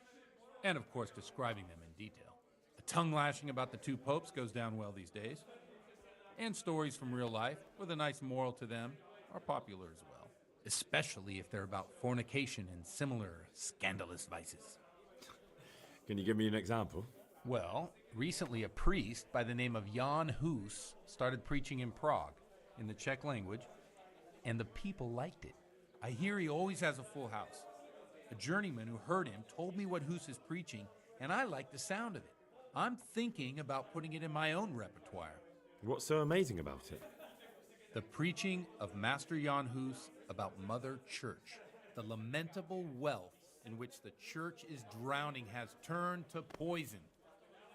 And, of course, describing them in detail. A tongue-lashing about the two popes goes down well these days. And stories from real life, with a nice moral to them, are popular as well. Especially if they're about fornication and similar scandalous vices. Can you give me an example? Well, recently a priest by the name of Jan Hus started preaching in Prague, in the Czech language, and the people liked it. I hear he always has a full house. A journeyman who heard him told me what Hus is preaching, and I like the sound of it. I'm thinking about putting it in my own repertoire. What's so amazing about it? The preaching of Master Jan Hus about Mother Church. The lamentable wealth in which the church is drowning has turned to poison.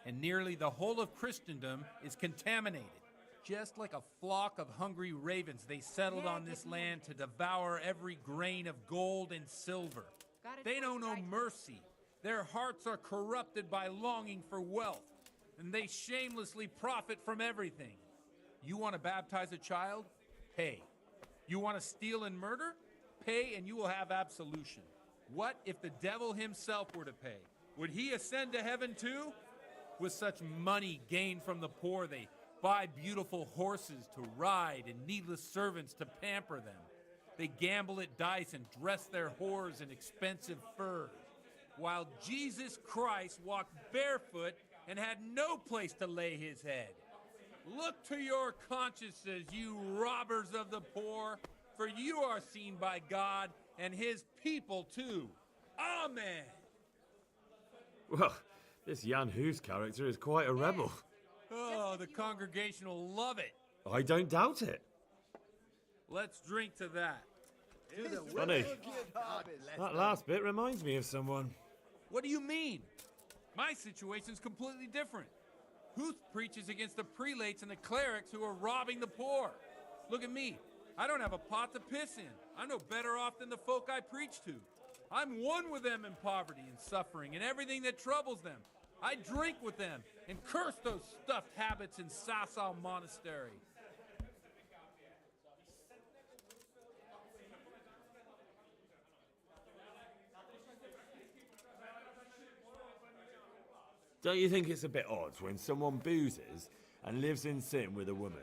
And nearly the whole of Christendom is contaminated. Just like a flock of hungry ravens, they settled on this land to devour every grain of gold and silver. They know no mercy. Their hearts are corrupted by longing for wealth, and they shamelessly profit from everything. You want to baptize a child? Pay. You want to steal and murder? Pay and you will have absolution. What if the devil himself were to pay? Would he ascend to heaven too? With such money gained from the poor, they buy beautiful horses to ride and needless servants to pamper them. They gamble at dice and dress their whores in expensive furs, while Jesus Christ walked barefoot and had no place to lay his head. Look to your consciences, you robbers of the poor, for you are seen by God and his people too. Amen. Well, This Jan Hus character is quite a rebel. Oh, the congregation will love it. I don't doubt it. Let's drink to that. Funny. That last bit reminds me of someone. What do you mean? My situation's completely different. Huth preaches against the prelates and the clerics who are robbing the poor. Look at me. I don't have a pot to piss in. I'm no better off than the folk I preach to. I'm one with them in poverty and suffering and everything that troubles them. I drink with them and curse those stuffed habits in Sasau Monastery. Don't you think it's a bit odd when someone boozes and lives in sin with a woman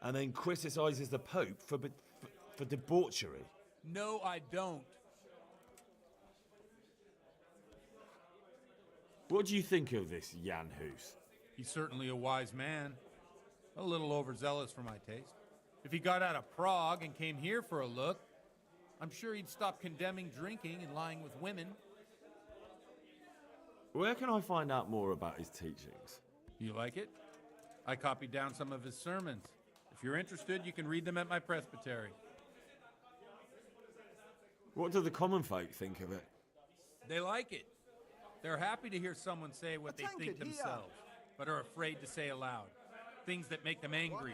and then criticises the Pope for debauchery? No, I don't. What do you think of this Jan Hus? He's certainly a wise man. A little overzealous for my taste. If he got out of Prague and came here for a look, I'm sure he'd stop condemning drinking and lying with women. Where can I find out more about his teachings? You like it? I copied down some of his sermons. If you're interested, you can read them at my presbytery. What do the common folk think of it? They like it. They're happy to hear someone say what they think themselves, but are afraid to say aloud. Things that make them angry.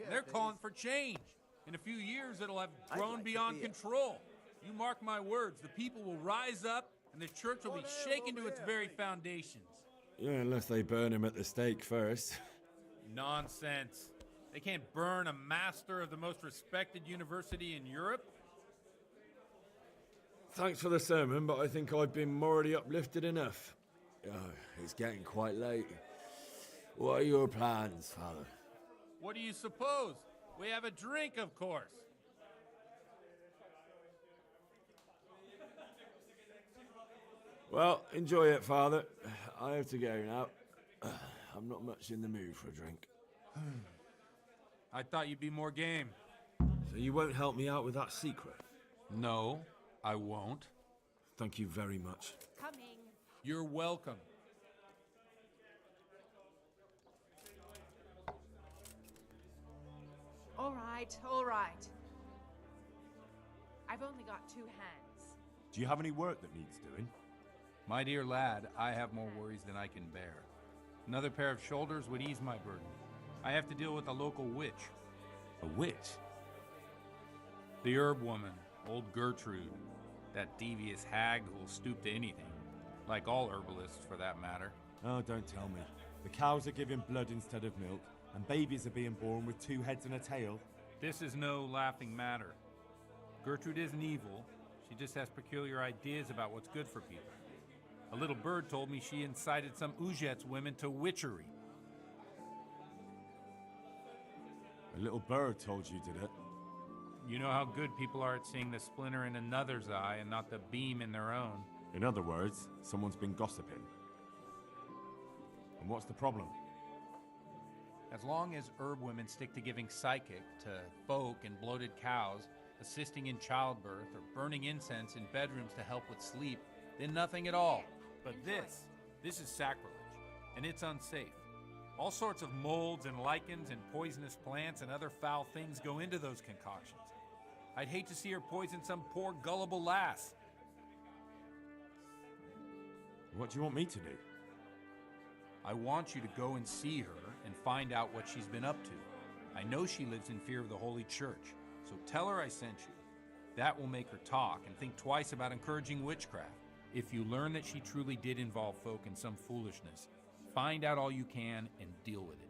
They're calling for change. In a few years, it'll have grown beyond control. You mark my words, the people will rise up and the church will be shaken to its very foundations. Yeah, unless they burn him at the stake first. Nonsense. They can't burn a master of the most respected university in Europe. Thanks for the sermon, but I think I've been morally uplifted enough. Oh, it's getting quite late. What are your plans, Father? What do you suppose? We have a drink, of course. Well, enjoy it, Father. I have to go now. I'm not much in the mood for a drink. I thought you'd be more game. So you won't help me out with that secret? No, I won't. Thank you very much. Coming. You're welcome. All right, all right. I've only got 2 hands. Do you have any work that needs doing? My dear lad, I have more worries than I can bear. Another pair of shoulders would ease my burden. I have to deal with a local witch. A witch? The herb woman, old Gertrude. That devious hag who'll stoop to anything. Like all herbalists, for that matter. Oh, don't tell me. The cows are giving blood instead of milk, and babies are being born with 2 heads and a tail. This is no laughing matter. Gertrude isn't evil. She just has peculiar ideas about what's good for people. A little bird told me she incited some Uzhets women to witchery. A little bird told you, did it? You know how good people are at seeing the splinter in another's eye and not the beam in their own. In other words, someone's been gossiping. And what's the problem? As long as herb women stick to giving psychic to folk and bloated cows, assisting in childbirth, or burning incense in bedrooms to help with sleep, then nothing at all. But this is sacrilege, and it's unsafe. All sorts of molds and lichens and poisonous plants and other foul things go into those concoctions. I'd hate to see her poison some poor gullible lass. What do you want me to do? I want you to go and see her and find out what she's been up to. I know she lives in fear of the Holy Church, so tell her I sent you. That will make her talk and think twice about encouraging witchcraft. If you learn that she truly did involve folk in some foolishness, find out all you can and deal with it.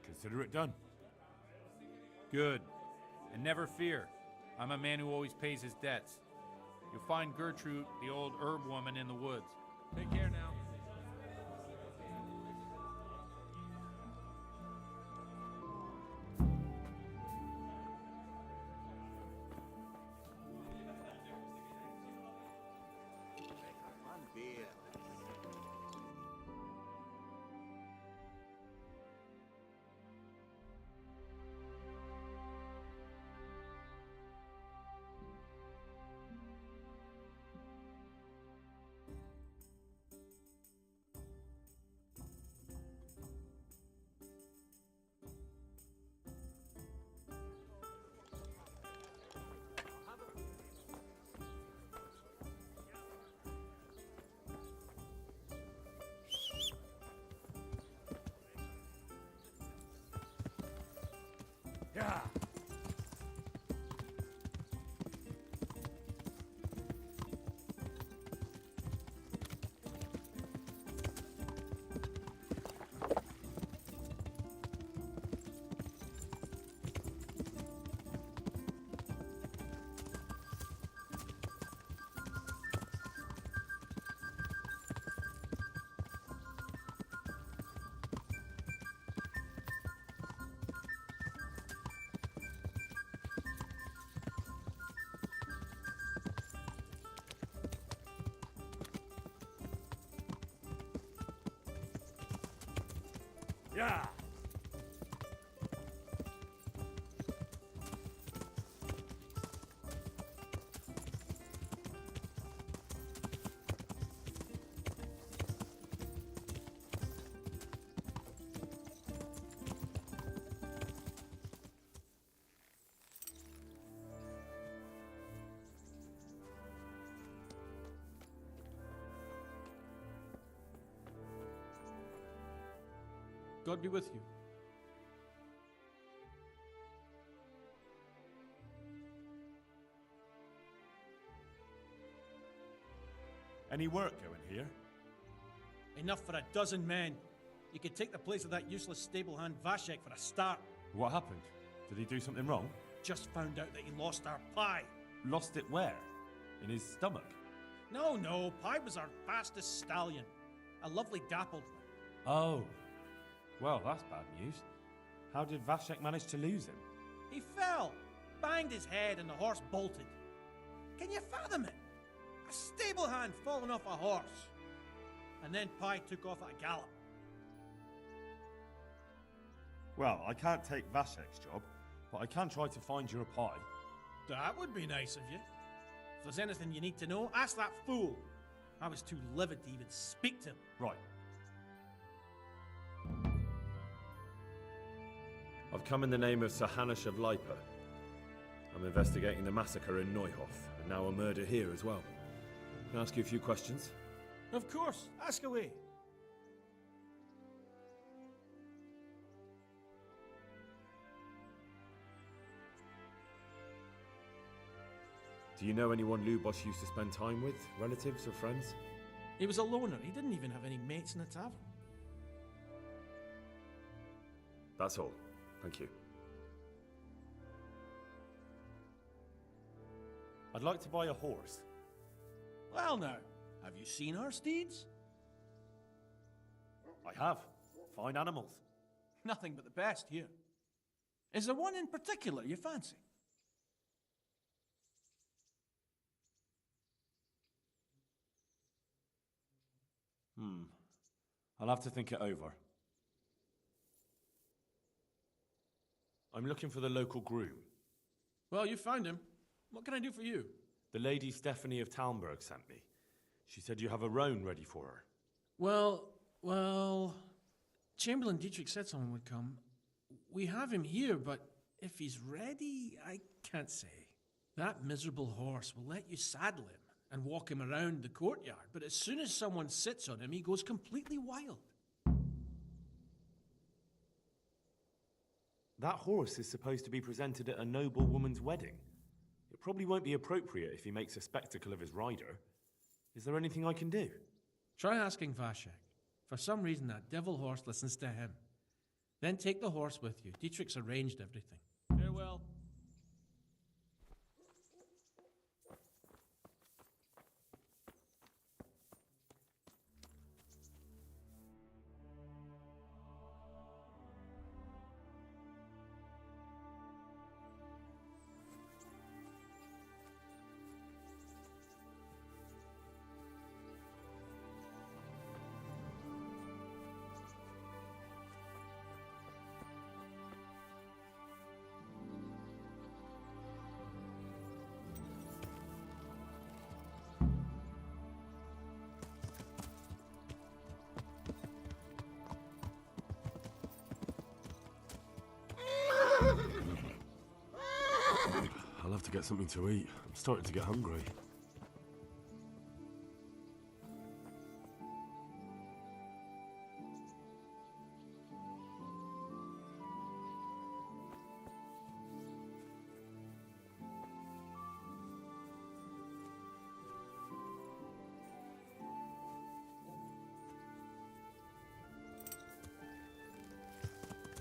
Consider it done. Good. And never fear. I'm a man who always pays his debts. You'll find Gertrude, the old herb woman, in the woods. Take care now. Yeah. God be with you. Any work going here? Enough for a dozen men. You could take the place of that useless stable hand Vashek for a start. What happened? Did he do something wrong? Just found out that he lost our pie. Lost it where? In his stomach? No, Pie was our fastest stallion. A lovely dappled one. Oh. Well, that's bad news. How did Vashek manage to lose him? He fell, banged his head, and the horse bolted. Can you fathom it? A stable hand falling off a horse. And then Pie took off at a gallop. Well, I can't take Vashek's job, but I can try to find your pie. That would be nice of you. If there's anything you need to know, ask that fool. I was too livid to even speak to him. Right. I've come in the name of Sir Hanush of Lipa. I'm investigating the massacre in Neuhof, and now a murder here as well. Can I ask you a few questions? Of course, ask away. Do you know anyone Lubosh used to spend time with? Relatives or friends? He was a loner. He didn't even have any mates in the tavern. That's all. Thank you. I'd like to buy a horse. Well now, have you seen our steeds? I have. Fine animals. Nothing but the best here. Is there one in particular you fancy? I'll have to think it over. I'm looking for the local groom. Well, you found him. What can I do for you? The Lady Stephanie of Talmberg sent me. She said you have a roan ready for her. Well, Chamberlain Dietrich said someone would come. We have him here, but if he's ready, I can't say. That miserable horse will let you saddle him and walk him around the courtyard, but as soon as someone sits on him, he goes completely wild. That horse is supposed to be presented at a noble woman's wedding. It probably won't be appropriate if he makes a spectacle of his rider. Is there anything I can do? Try asking Vashek. For some reason, that devil horse listens to him. Then take the horse with you. Dietrich's arranged everything. Farewell. I'll have to get something to eat. I'm starting to get hungry.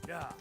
Yeah.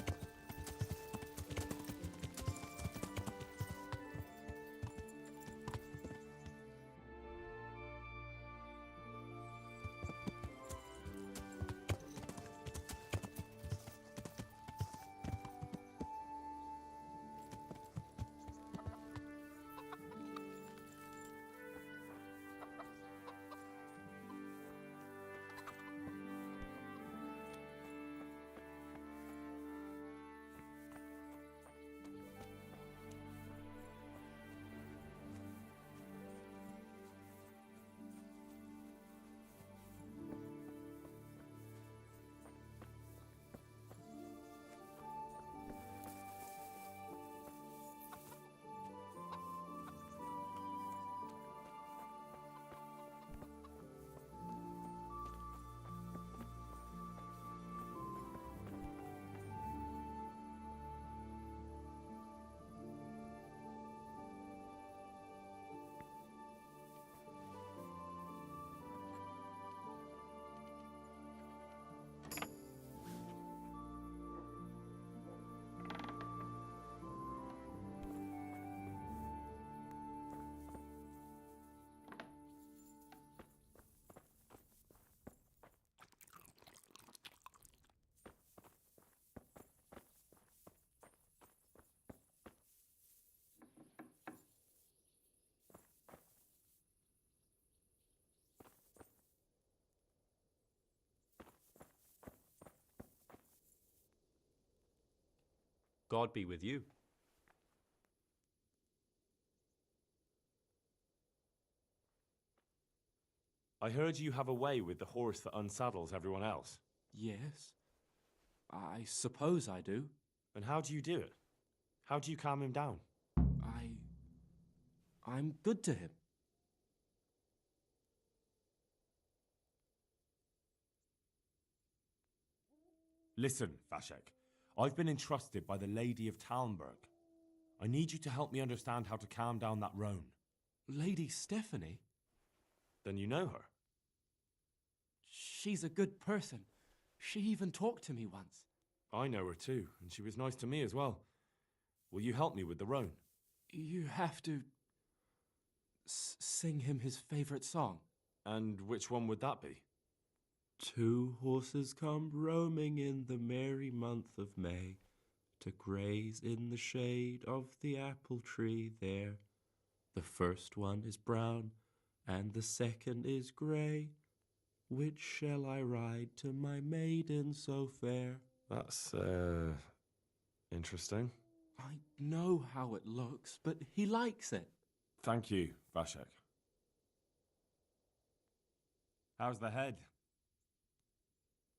God be with you. I heard you have a way with the horse that unsaddles everyone else. Yes. I suppose I do. And how do you do it? How do you calm him down? I'm good to him. Listen, Vashek. I've been entrusted by the Lady of Talmberg. I need you to help me understand how to calm down that roan. Lady Stephanie? Then you know her. She's a good person. She even talked to me once. I know her too, and she was nice to me as well. Will you help me with the roan? You have to sing him his favorite song. And which one would that be? 2 horses come roaming in the merry month of May, to graze in the shade of the apple tree there. The first one is brown, and the second is grey. Which shall I ride to my maiden so fair? That's, interesting. I know how it looks, but he likes it. Thank you, Vashek. How's the head?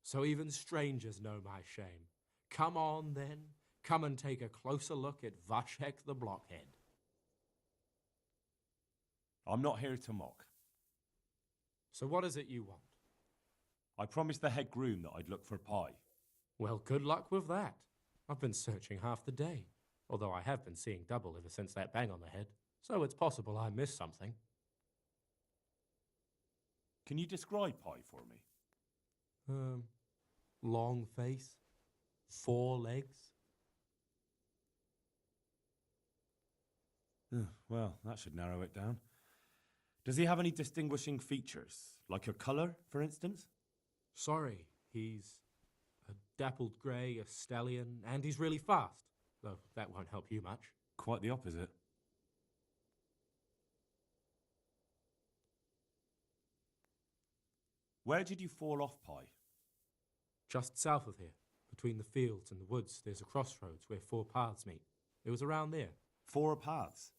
So even strangers know my shame. Come on, then. Come and take a closer look at Vashek the Blockhead. I'm not here to mock. So what is it you want? I promised the head groom that I'd look for pie. Well, good luck with that. I've been searching half the day, although I have been seeing double ever since that bang on the head, so it's possible I missed something. Can you describe pie for me? Long face, 4 legs. Well, that should narrow it down. Does he have any distinguishing features, like a colour, for instance? Sorry, he's a dappled grey, a stallion, and he's really fast, though that won't help you much. Quite the opposite. Where did you fall off, Pie? Just south of here, between the fields and the woods, there's a crossroads where 4 paths meet. It was around there. 4 paths?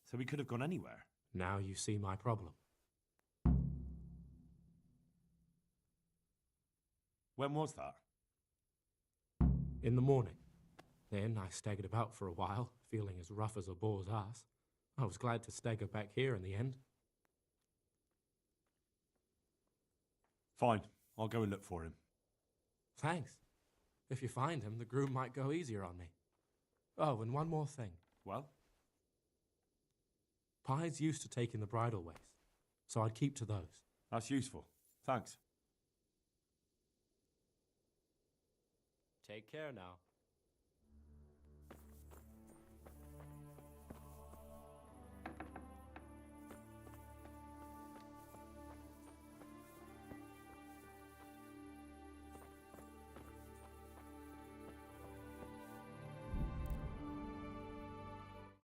So we could have gone anywhere. Now you see my problem. When was that? In the morning. Then I staggered about for a while, feeling as rough as a boar's ass. I was glad to stagger back here in the end. Fine, I'll go and look for him. Thanks. If you find him, the groom might go easier on me. Oh, and one more thing. Well? Pies used to take in the bridal ways, so I'd keep to those. That's useful. Thanks. Take care now.